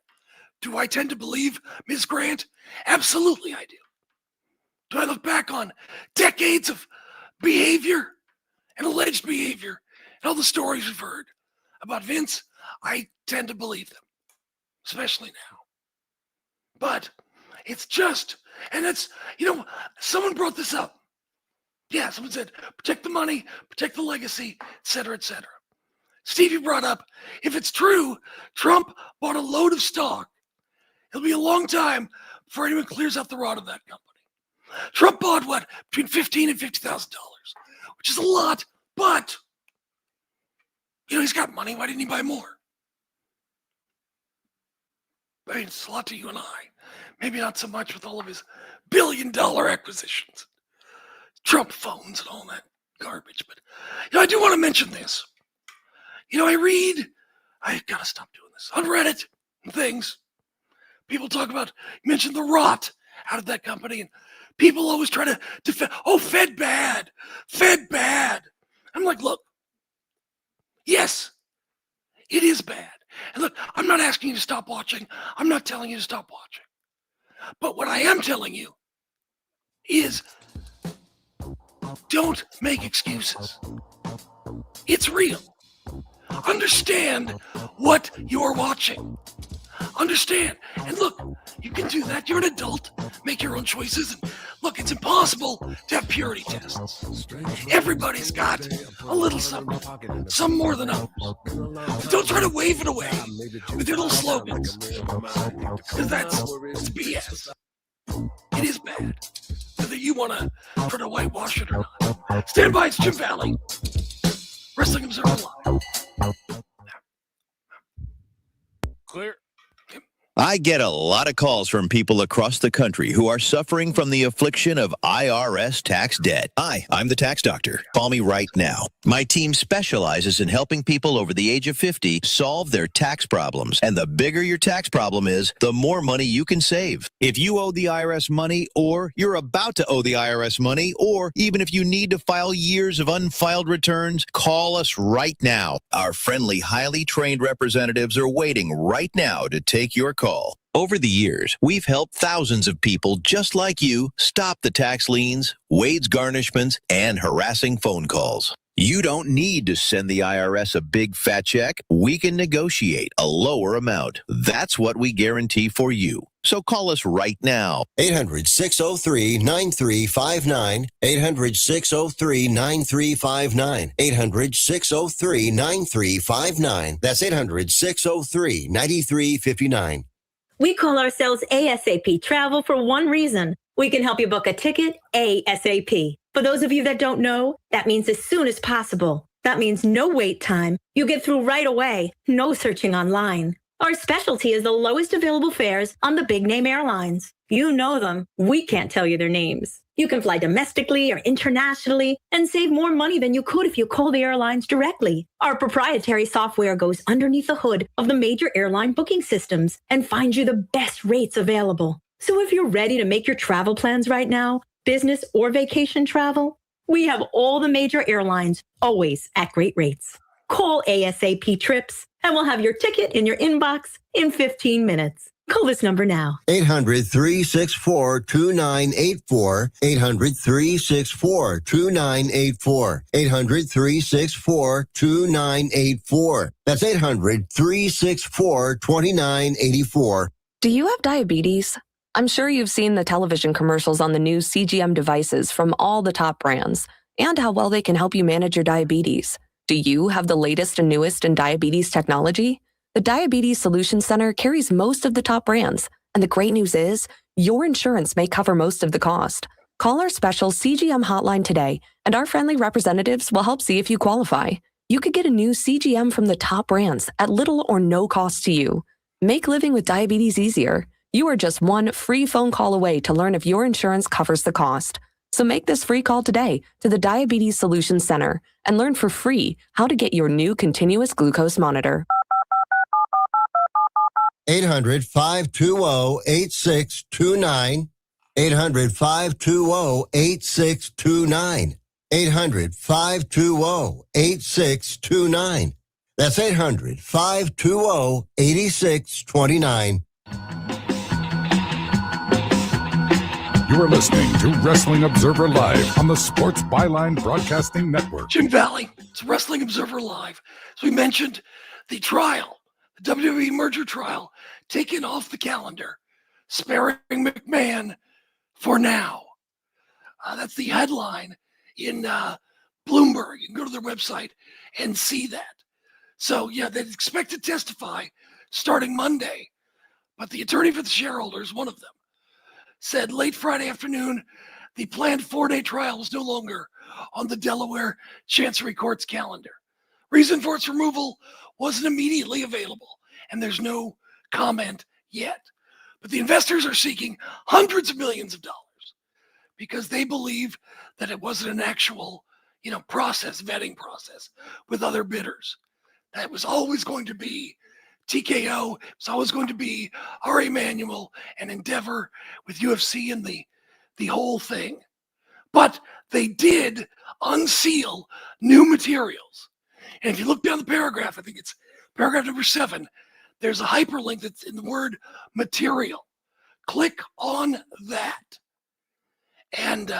do I tend to believe Ms. Grant? Absolutely I do. Do I look back on decades of behavior and alleged behavior and all the stories we've heard about Vince? I tend to believe them, especially now. But it's just, and it's, someone brought this up. Yeah, someone said, protect the money, protect the legacy, et cetera, et cetera. Stevie brought up, if it's true, Trump bought a load of stock. It'll be a long time before anyone clears out the rot of that company. Trump bought what? Between $15,000 and $50,000, which is a lot, but, he's got money. Why didn't he buy more? I mean, it's a lot to you and I. Maybe not so much with all of his billion-dollar acquisitions, Trump phones and all that garbage. But, I do want to mention this. I gotta stop doing this, on Reddit and things. People talk about, mention the rot out of that company, and people always try to defend, Fed bad. I'm like, look, yes, it is bad. And look, I'm not asking you to stop watching. I'm not telling you to stop watching. But what I am telling you is don't make excuses. It's real. Understand what you're watching. Understand. And look, you can do that. You're an adult. Make your own choices. And look, it's impossible to have purity tests. Everybody's got a little something. Some more than others. Don't try to wave it away with your little slogans. Because that's BS. It is bad. Whether you want to try to whitewash it or not. Stand by, it's Jim Valley. Wrestling Observer Live. Clear. I get a lot of calls from people across the country who are suffering from the affliction of IRS tax debt. Hi, I'm the tax doctor. Call me right now. My team specializes in helping people over the age of 50 solve their tax problems. And the bigger your tax problem is, the more money you can save. If you owe the IRS money, or you're about to owe the IRS money, or even if you need to file years of unfiled returns, call us right now. Our friendly, highly trained representatives are waiting right now to take your call. Over the years, we've helped thousands of people just like you stop the tax liens, wage garnishments, and harassing phone calls. You don't need to send the IRS a big fat check. We can negotiate a lower amount. That's what we guarantee for you. So call us right now. 800-603-9359. 800-603-9359. 800-603-9359. That's 800-603-9359. We call ourselves ASAP Travel for one reason. We can help you book a ticket ASAP. For those of you that don't know, that means as soon as possible. That means no wait time. You get through right away. No searching online. Our specialty is the lowest available fares on the big name airlines. You know them. We can't tell you their names. You can fly domestically or internationally and save more money than you could if you call the airlines directly. Our proprietary software goes underneath the hood of the major airline booking systems and finds you the best rates available. So if you're ready to make your travel plans right now, business or vacation travel, we have all the major airlines always at great rates. Call ASAP Trips and we'll have your ticket in your inbox in 15 minutes. Call this number now. 800-364-2984. 800-364-2984. 800-364-2984. That's 800-364-2984. Do you have diabetes? I'm sure you've seen the television commercials on the new CGM devices from all the top brands and how well they can help you manage your diabetes. Do you have the latest and newest in diabetes technology? The Diabetes Solutions Center carries most of the top brands, and the great news is your insurance may cover most of the cost. Call our special CGM hotline today, and our friendly representatives will help see if you qualify. You could get a new CGM from the top brands at little or no cost to you. Make living with diabetes easier. You are just one free phone call away to learn if your insurance covers the cost. So make this free call today to the Diabetes Solutions Center and learn for free how to get your new continuous glucose monitor. 800-520-8629. 800-520-8629. 800-520-8629. That's 800-520-8629. You are listening to Wrestling Observer Live on the Sports Byline Broadcasting Network. Jim Valley, it's Wrestling Observer Live. As we mentioned, the trial, the WWE merger trial, taken off the calendar, sparing McMahon for now. That's the headline in Bloomberg. You can go to their website and see that. So, yeah, they expect to testify starting Monday. But the attorney for the shareholders, one of them, said late Friday afternoon, the planned 4-day trial was no longer on the Delaware Chancery Court's calendar. Reason for its removal wasn't immediately available, and there's no comment yet. But the investors are seeking hundreds of millions of dollars because they believe that it wasn't an actual, vetting process with other bidders. That was always going to be TKO. It's always going to be R.A. Manuel and Endeavor with UFC and the whole thing. But they did unseal new materials. And if you look down the paragraph, I think it's paragraph number 7, there's a hyperlink that's in the word material. Click on that. And,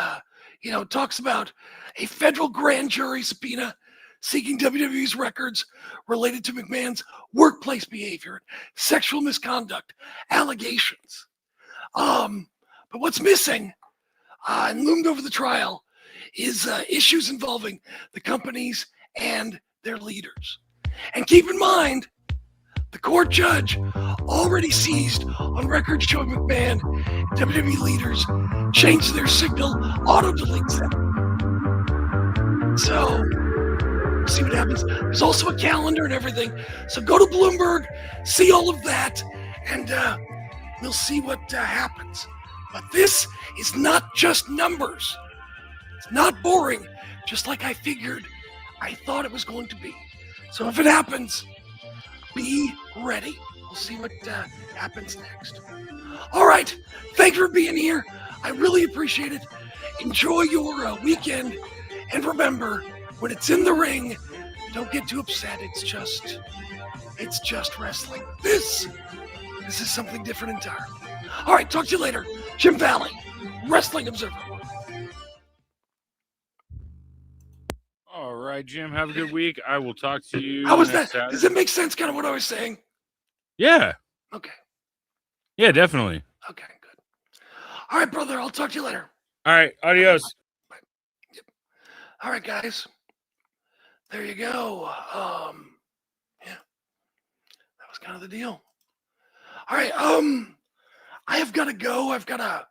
it talks about a federal grand jury subpoena seeking WWE's records related to McMahon's workplace behavior, sexual misconduct, allegations. But what's missing and loomed over the trial is issues involving the companies and their leaders. And keep in mind, the court judge already seized on records showing McMahon WWE leaders changed their signal, auto-deletes them. So, see what happens. There's also a calendar and everything. So go to Bloomberg, see all of that, and we'll see what happens. But this is not just numbers. It's not boring, just like I thought it was going to be. So if it happens, be ready. We'll see what happens next. All right. Thank you for being here. I really appreciate it. Enjoy your weekend. And remember, when it's in the ring, don't get too upset. It's just wrestling. This is something different entirely. All right, talk to you later. Jim Valley, Wrestling Observer. All right, Jim, have a good week. I will talk to you. How was that? Saturday. Does it make sense, kind of what I was saying? Yeah. Okay. Yeah, definitely. Okay, good. All right, brother, I'll talk to you later. All right, adios. Bye. Yep. All right, guys. There you go. Yeah, that was kind of the deal. All right, I have got to go. I've got a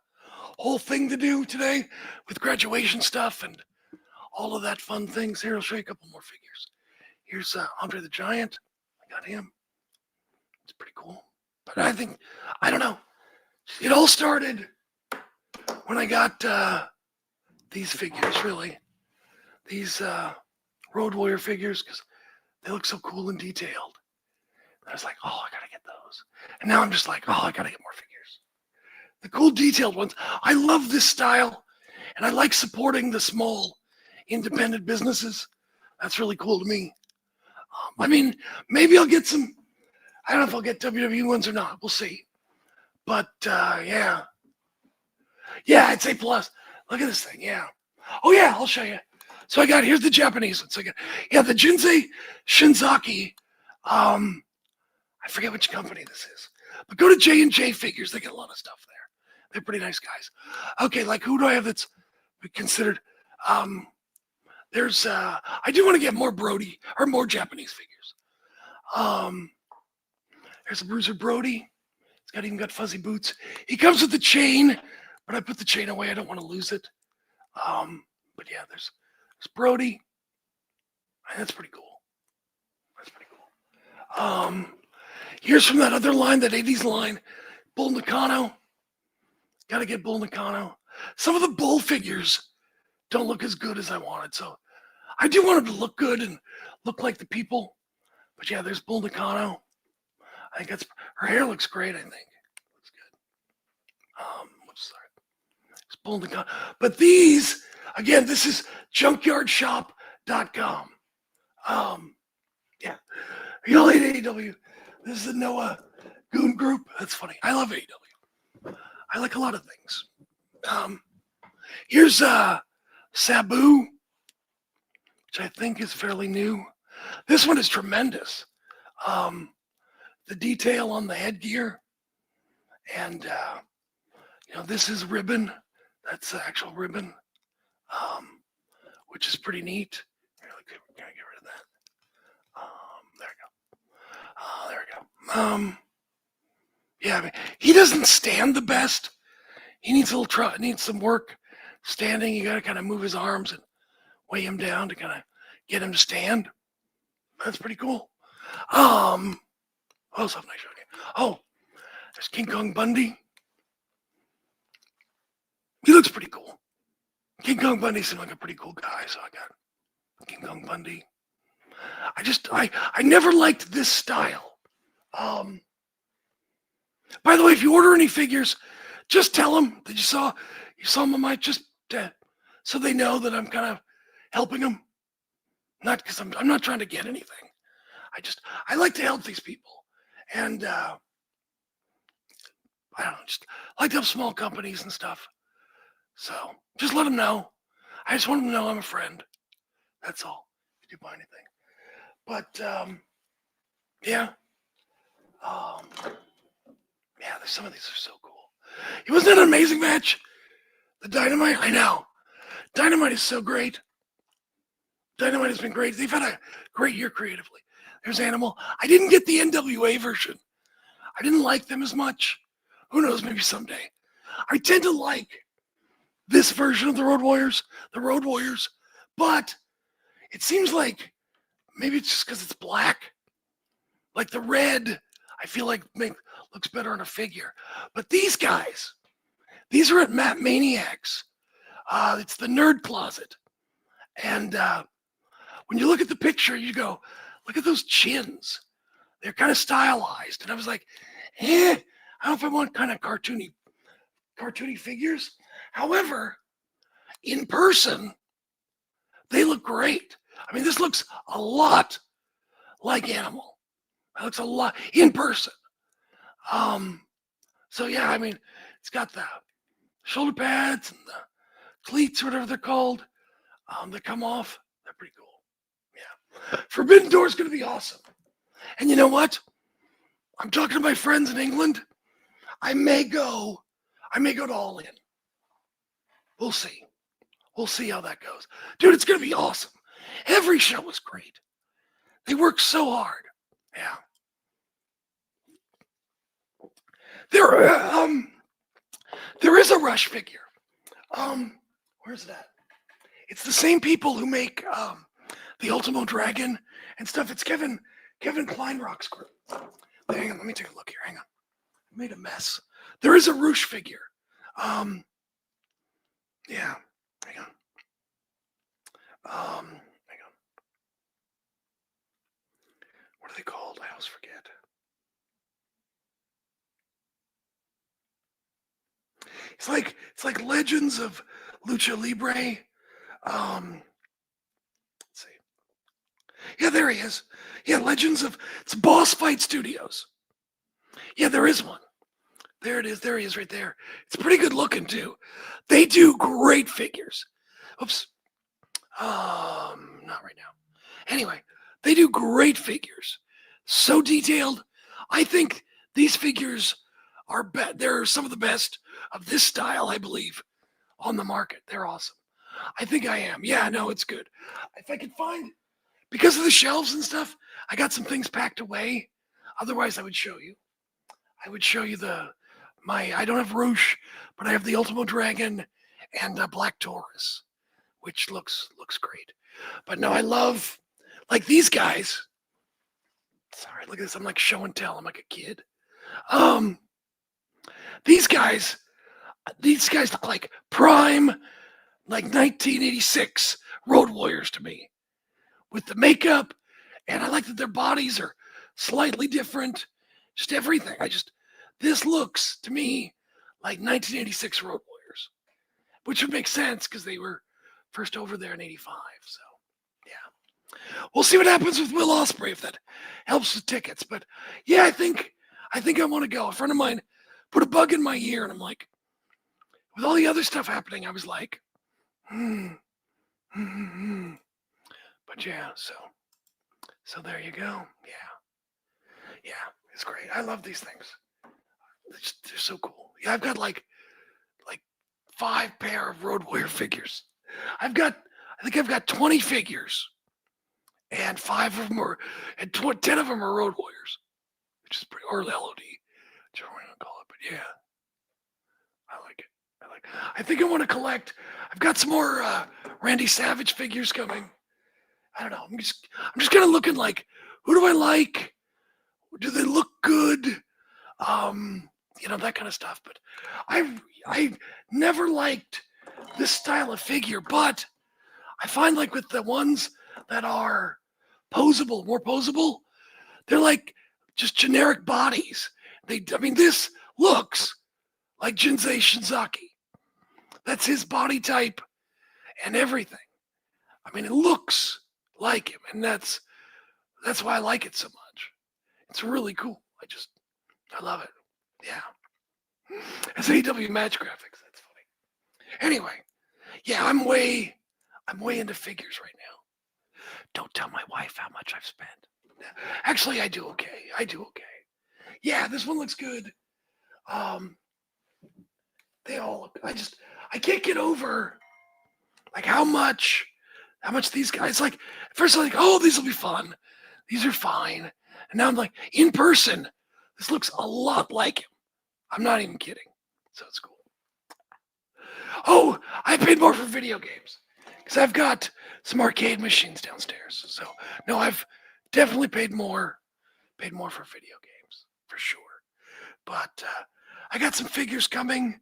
whole thing to do today with graduation stuff and all of that fun things. Here, I'll show you a couple more figures. Here's Andre the Giant. I got him. It's pretty cool. But I don't know. It all started when I got these figures, really. These Road Warrior figures, because they look so cool and detailed. And I was like, oh, I got to get those. And now I'm just like, oh, I got to get more figures. The cool detailed ones. I love this style. And I like supporting the small independent businesses. That's really cool to me. I mean, maybe I'll get some, I don't know if I'll get WWE ones or not. We'll see. But yeah. Yeah, I'd say plus. Look at this thing. Yeah. Oh, yeah, I'll show you. So here's the Japanese ones. The Jinsei Shinzaki. I forget which company this is. But go to J&J Figures. They get a lot of stuff there. They're pretty nice guys. Okay, like who do I have that's considered? There's I do want to get more Brody or more Japanese figures. There's a Bruiser Brody. He's even got fuzzy boots. He comes with the chain, but I put the chain away. I don't want to lose it. But yeah, there's Brody. That's pretty cool. That's pretty cool. Here's from that other line, that 80s line, Bull Nakano. Gotta get Bull Nakano. Some of the Bull figures don't look as good as I wanted, so I do want them to look good and look like the people. But yeah, there's Bull Nakano. I think her hair looks great, I think. Looks good. Whoops, sorry. It's Bull Nakano. But these, again, this is junkyardshop.com. Yeah. You know, AEW. This is the Noah Goon Group. That's funny. I love AEW. I like a lot of things. Here's Sabu, which I think is fairly new. This one is tremendous. The detail on the headgear. And, this is ribbon. That's the actual ribbon, which is pretty neat. Here, can I get rid of that? There we go. Yeah, I mean, he doesn't stand the best. He needs a little needs some work standing. You got to kind of move his arms and weigh him down to kind of get him to stand. That's pretty cool. What else have I shown you? Oh, there's King Kong Bundy. He looks pretty cool. King Kong Bundy seemed like a pretty cool guy, so I got King Kong Bundy. I never liked this style. By the way, if you order any figures, just tell them that you saw them on my, just so they know that I'm kind of helping them. Not because I'm not trying to get anything. I like to help these people. And I don't know, just like to help small companies and stuff. So just let them know. I just want them to know I'm a friend. That's all. If you buy anything. But yeah. Yeah, some of these are so cool. It wasn't an amazing match. The Dynamite, I know. Dynamite is so great. Dynamite has been great. They've had a great year creatively. There's Animal. I didn't get the NWA version. I didn't like them as much. Who knows, maybe someday. I tend to like this version of the Road Warriors, but it seems like maybe it's just because it's black. Like the red, I feel like looks better on a figure. But these guys, these are at Map Maniacs. It's the Nerd Closet. And when you look at the picture, you go, look at those chins. They're kind of stylized. And I was like, I don't know if I want kind of cartoony figures. However, in person, they look great. I mean, this looks a lot like Animal. It looks a lot in person. So yeah, I mean, it's got the shoulder pads and the cleats, whatever they're called. That come off. They're pretty cool. Yeah. Forbidden Door is going to be awesome. And you know what? I'm talking to my friends in England. I may go to All In. We'll see. We'll see how that goes. Dude, it's going to be awesome. Every show was great. They worked so hard. Yeah. There is a Rush figure. Where's that? It's the same people who make the Ultimo Dragon and stuff. It's Kevin Kleinrock's group. Hang on, let me take a look here. Hang on. I made a mess. There is a Roosh figure. Yeah. Hang on. Hang on. What are they called? I always forget. It's like Legends of Lucha Libre. Let's see. Yeah, there he is. Yeah, Legends of it's Boss Fight Studios. Yeah, there is one. There it is. There he is right there. It's pretty good looking too. They do great figures. Oops. Not right now. Anyway, they do great figures. So detailed. I think these figures are they're some of the best of this style, I believe, on the market. They're awesome. I think I am. Yeah, no, it's good. If I could find, because of the shelves and stuff, I got some things packed away. Otherwise, I would show you. I would show you I don't have Roosh, but I have the Ultimo Dragon and Black Taurus, which looks great. But no, I love, like these guys. Sorry, look at this. I'm like show and tell. I'm like a kid. These guys look like prime, like 1986 Road Warriors to me, with the makeup, and I like that their bodies are slightly different. Just everything. This looks to me like 1986 Road Warriors, which would make sense because they were first over there in '85. So, yeah, we'll see what happens with Will Ospreay if that helps with tickets. But yeah, I think I want to go. A friend of mine put a bug in my ear, and I'm like, with all the other stuff happening, I was like, But yeah, so there you go. Yeah, it's great. I love these things. They're so cool. Yeah, I've got like 5 pair of Road Warrior figures. I think I've got 20 figures, and 5 of them are, and 10 of them are Road Warriors, which is pretty, or LOD, whichever one you call it. But yeah, I like it. I think I want to collect. I've got some more Randy Savage figures coming. I don't know. I'm just kind of looking like, who do I like? Do they look good? That kind of stuff. But I never liked this style of figure, but I find like with the ones that are more posable, they're like just generic bodies. This looks like Jinsei Shinzaki. That's his body type and everything. It looks like him, and that's why I like it so much. It's really cool. I love it. Yeah. It's AW match graphics. That's funny. Anyway, yeah, I'm way into figures right now. Don't tell my wife how much I've spent. Actually, I do okay. Yeah, this one looks good. They all look. I can't get over like how much these guys like. At first, I'm like, oh, these will be fun. These are fine. And now I'm like, in person, this looks a lot like him. I'm not even kidding. So it's cool. Oh, I paid more for video games because I've got some arcade machines downstairs. So no, I've definitely paid more for video games for sure. But I got some figures coming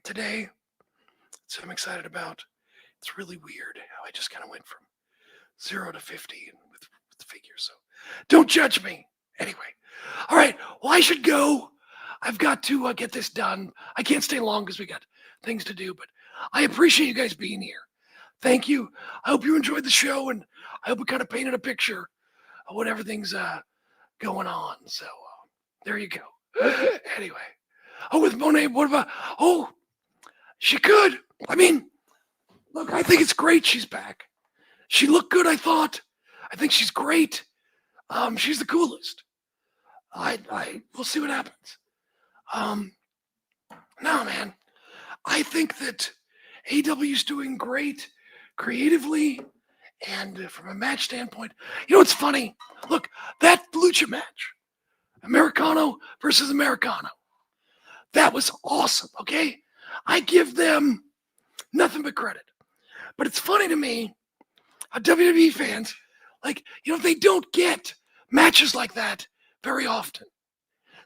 today, so I'm excited about. It's really weird how I just kind of went from 0 to 50 with the figures. So don't judge me. Anyway, all right. Well, I should go. I've got to get this done. I can't stay long because we got things to do, but I appreciate you guys being here. Thank you. I hope you enjoyed the show, and I hope we kind of painted a picture of what everything's going on. So there you go. Anyway. Oh, with Monet, what about? Oh, she could. Look, I think it's great she's back. She looked good, I thought. I think she's great. She's the coolest. We'll see what happens. No, man. I think that AEW's doing great creatively and from a match standpoint. You know what's funny? Look, that lucha match, Americano versus Americano. That was awesome, okay? I give them nothing but credit. But it's funny to me how WWE fans, they don't get matches like that very often.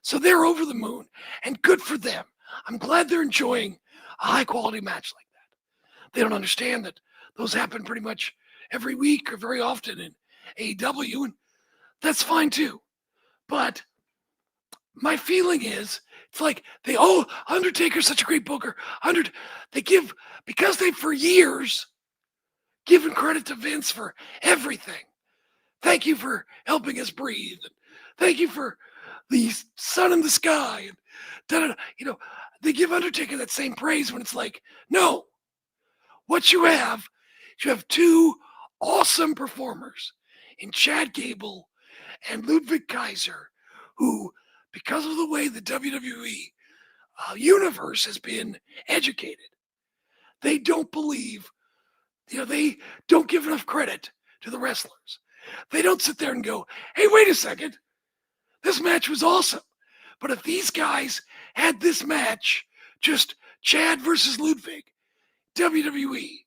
So they're over the moon, and good for them. I'm glad they're enjoying a high-quality match like that. They don't understand that those happen pretty much every week or very often in AEW, and that's fine too. But my feeling is, it's like Undertaker's such a great booker. Because they've for years given credit to Vince for everything. Thank you for helping us breathe. And thank you for the sun in the sky. And they give Undertaker that same praise when it's like, no, what you have two awesome performers in Chad Gable and Ludwig Kaiser, who, because of the way the WWE universe has been educated, they don't believe, they don't give enough credit to the wrestlers. They don't sit there and go, hey, wait a second, this match was awesome. But if these guys had this match, just Chad versus Ludwig, WWE,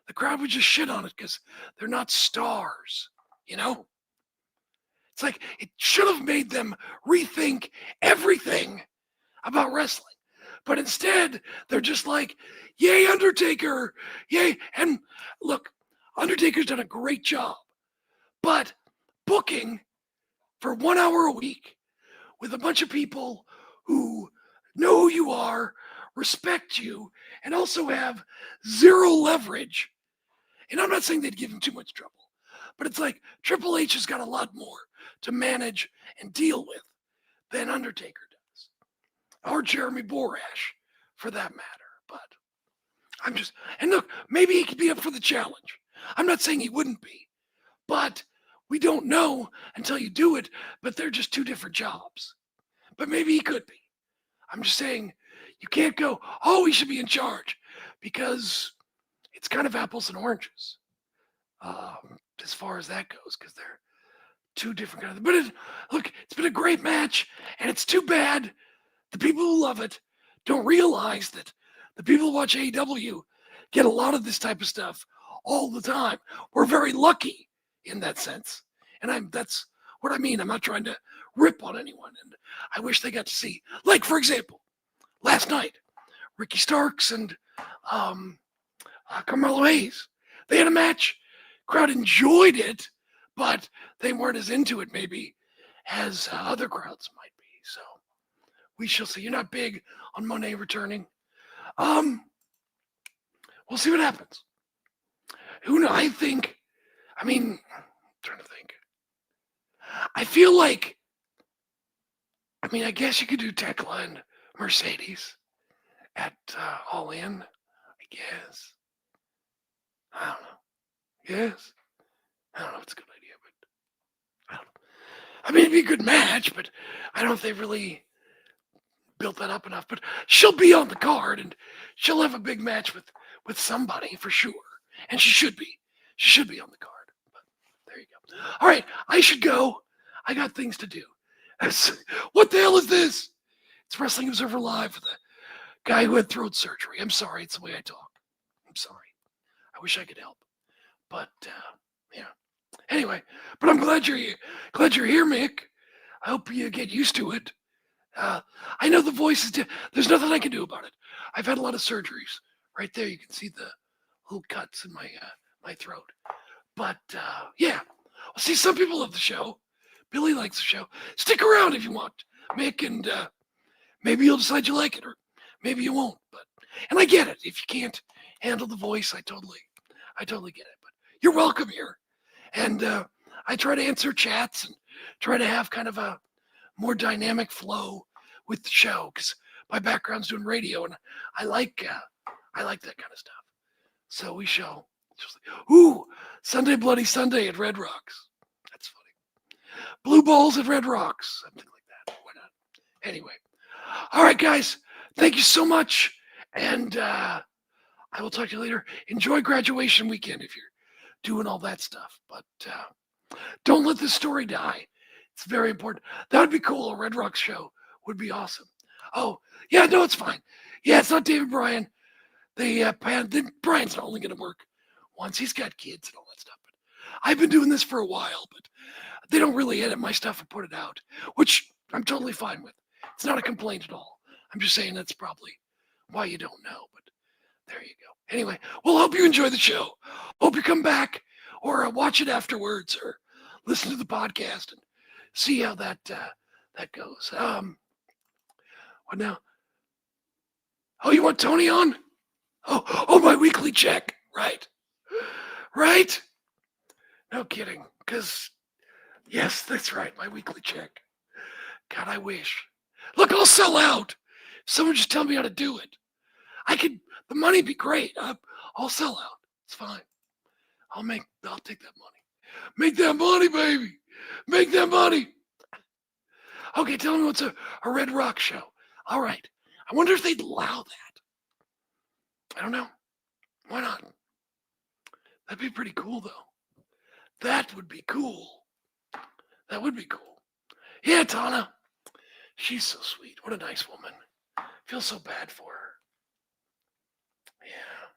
the crowd would just shit on it because they're not stars, It's like it should have made them rethink everything about wrestling. But instead, they're just like, yay, Undertaker, yay. And look, Undertaker's done a great job. But booking for 1 hour a week with a bunch of people who know who you are, respect you, and also have zero leverage. And I'm not saying they'd give him too much trouble, but it's like Triple H has got a lot more to manage and deal with than Undertaker does, or Jeremy Borash for that matter. But and look, maybe he could be up for the challenge. I'm not saying he wouldn't be, but we don't know until you do it, but they're just two different jobs. But maybe he could be. I'm just saying you can't go, oh, he should be in charge, because it's kind of apples and oranges as far as that goes, because they're two different kinds of. But it's been a great match, and it's too bad the people who love it don't realize that the people who watch AEW get a lot of this type of stuff all the time. We're very lucky in that sense, and that's what I mean. I'm not trying to rip on anyone, and I wish they got to see, like, for example, last night, Ricky Starks and Carmelo Hayes, they had a match. Crowd enjoyed it, but they weren't as into it maybe as other crowds might be. So we shall see. You're not big on Monet returning. We'll see what happens. Who knows? I'm trying to think. I feel like, I guess you could do Tekla and Mercedes at All In, I guess. I don't know. Yes. I don't know if it's a good idea, but I don't know. It'd be a good match, but I don't know if they've really built that up enough. But she'll be on the card, and she'll have a big match with somebody for sure. And she should be. She should be on the card. But there you go. All right, I should go. I got things to do. What the hell is this? It's Wrestling Observer Live with the guy who had throat surgery. I'm sorry. It's the way I talk. I'm sorry. I wish I could help. But, yeah. Anyway, but I'm glad you're here. Glad you're here, Mick. I hope you get used to it. I know the voice is there's nothing I can do about it. I've had a lot of surgeries. Right there, you can see the little cuts in my my throat. But, yeah. Well, see, some people love the show. Billy likes the show. Stick around if you want, Mick, and maybe you'll decide you like it, or maybe you won't. And I get it. If you can't handle the voice, I totally get it. But you're welcome here. And I try to answer chats and try to have kind of a more dynamic flow with the show, because my background's doing radio, and I like that kind of stuff. So we shall. Ooh, Sunday Bloody Sunday at Red Rocks. That's funny. Blue Balls at Red Rocks. Something like that. Why not? Anyway. All right, guys. Thank you so much. And I will talk to you later. Enjoy graduation weekend if you're doing all that stuff. But don't let this story die. It's very important. That would be cool. A Red Rocks show would be awesome. Oh, yeah, no, it's fine. Yeah, it's not David Bryan. Brian's not only going to work once. He's got kids and all that stuff. But I've been doing this for a while, but they don't really edit my stuff and put it out, which I'm totally fine with. It's not a complaint at all. I'm just saying that's probably why you don't know, but there you go. Anyway, well, hope you enjoy the show. Hope you come back or watch it afterwards or listen to the podcast and see how that goes. What now? Oh, you want Tony on? Oh, my weekly check. Right? No kidding. Because, yes, that's right. My weekly check. God, I wish. Look, I'll sell out. Someone just tell me how to do it. The money be great. I'll sell out. It's fine. I'll take that money. Make that money, baby. Make that money. Okay, tell me what's a Red Rock show. All right. I wonder if they'd allow that. I don't know. Why not? That'd be pretty cool, though. That would be cool. That would be cool. Yeah, Tana. She's so sweet. What a nice woman. I feel so bad for her. Yeah.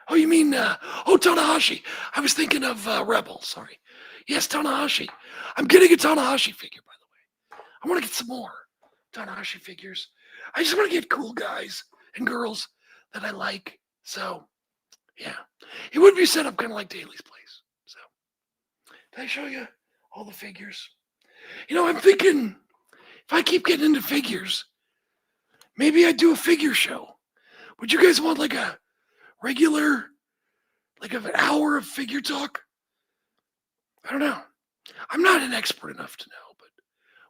Oh, you mean, Tanahashi. I was thinking of Rebel. Sorry. Yes, Tanahashi. I'm getting a Tanahashi figure, by the way. I want to get some more Tanahashi figures. I just want to get cool guys and girls that I like. So, yeah. It would be set up kind of like Daly's place. So, did I show you all the figures? I'm thinking if I keep getting into figures, maybe I'd do a figure show. Would you guys want like a regular, like an hour of figure talk? I don't know. I'm not an expert enough to know, but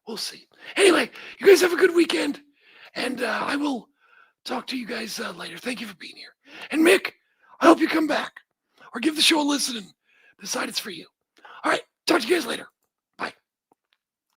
we'll see. Anyway, you guys have a good weekend, and I will talk to you guys later. Thank you for being here. And Mick, I hope you come back or give the show a listen and decide it's for you. All right, talk to you guys later.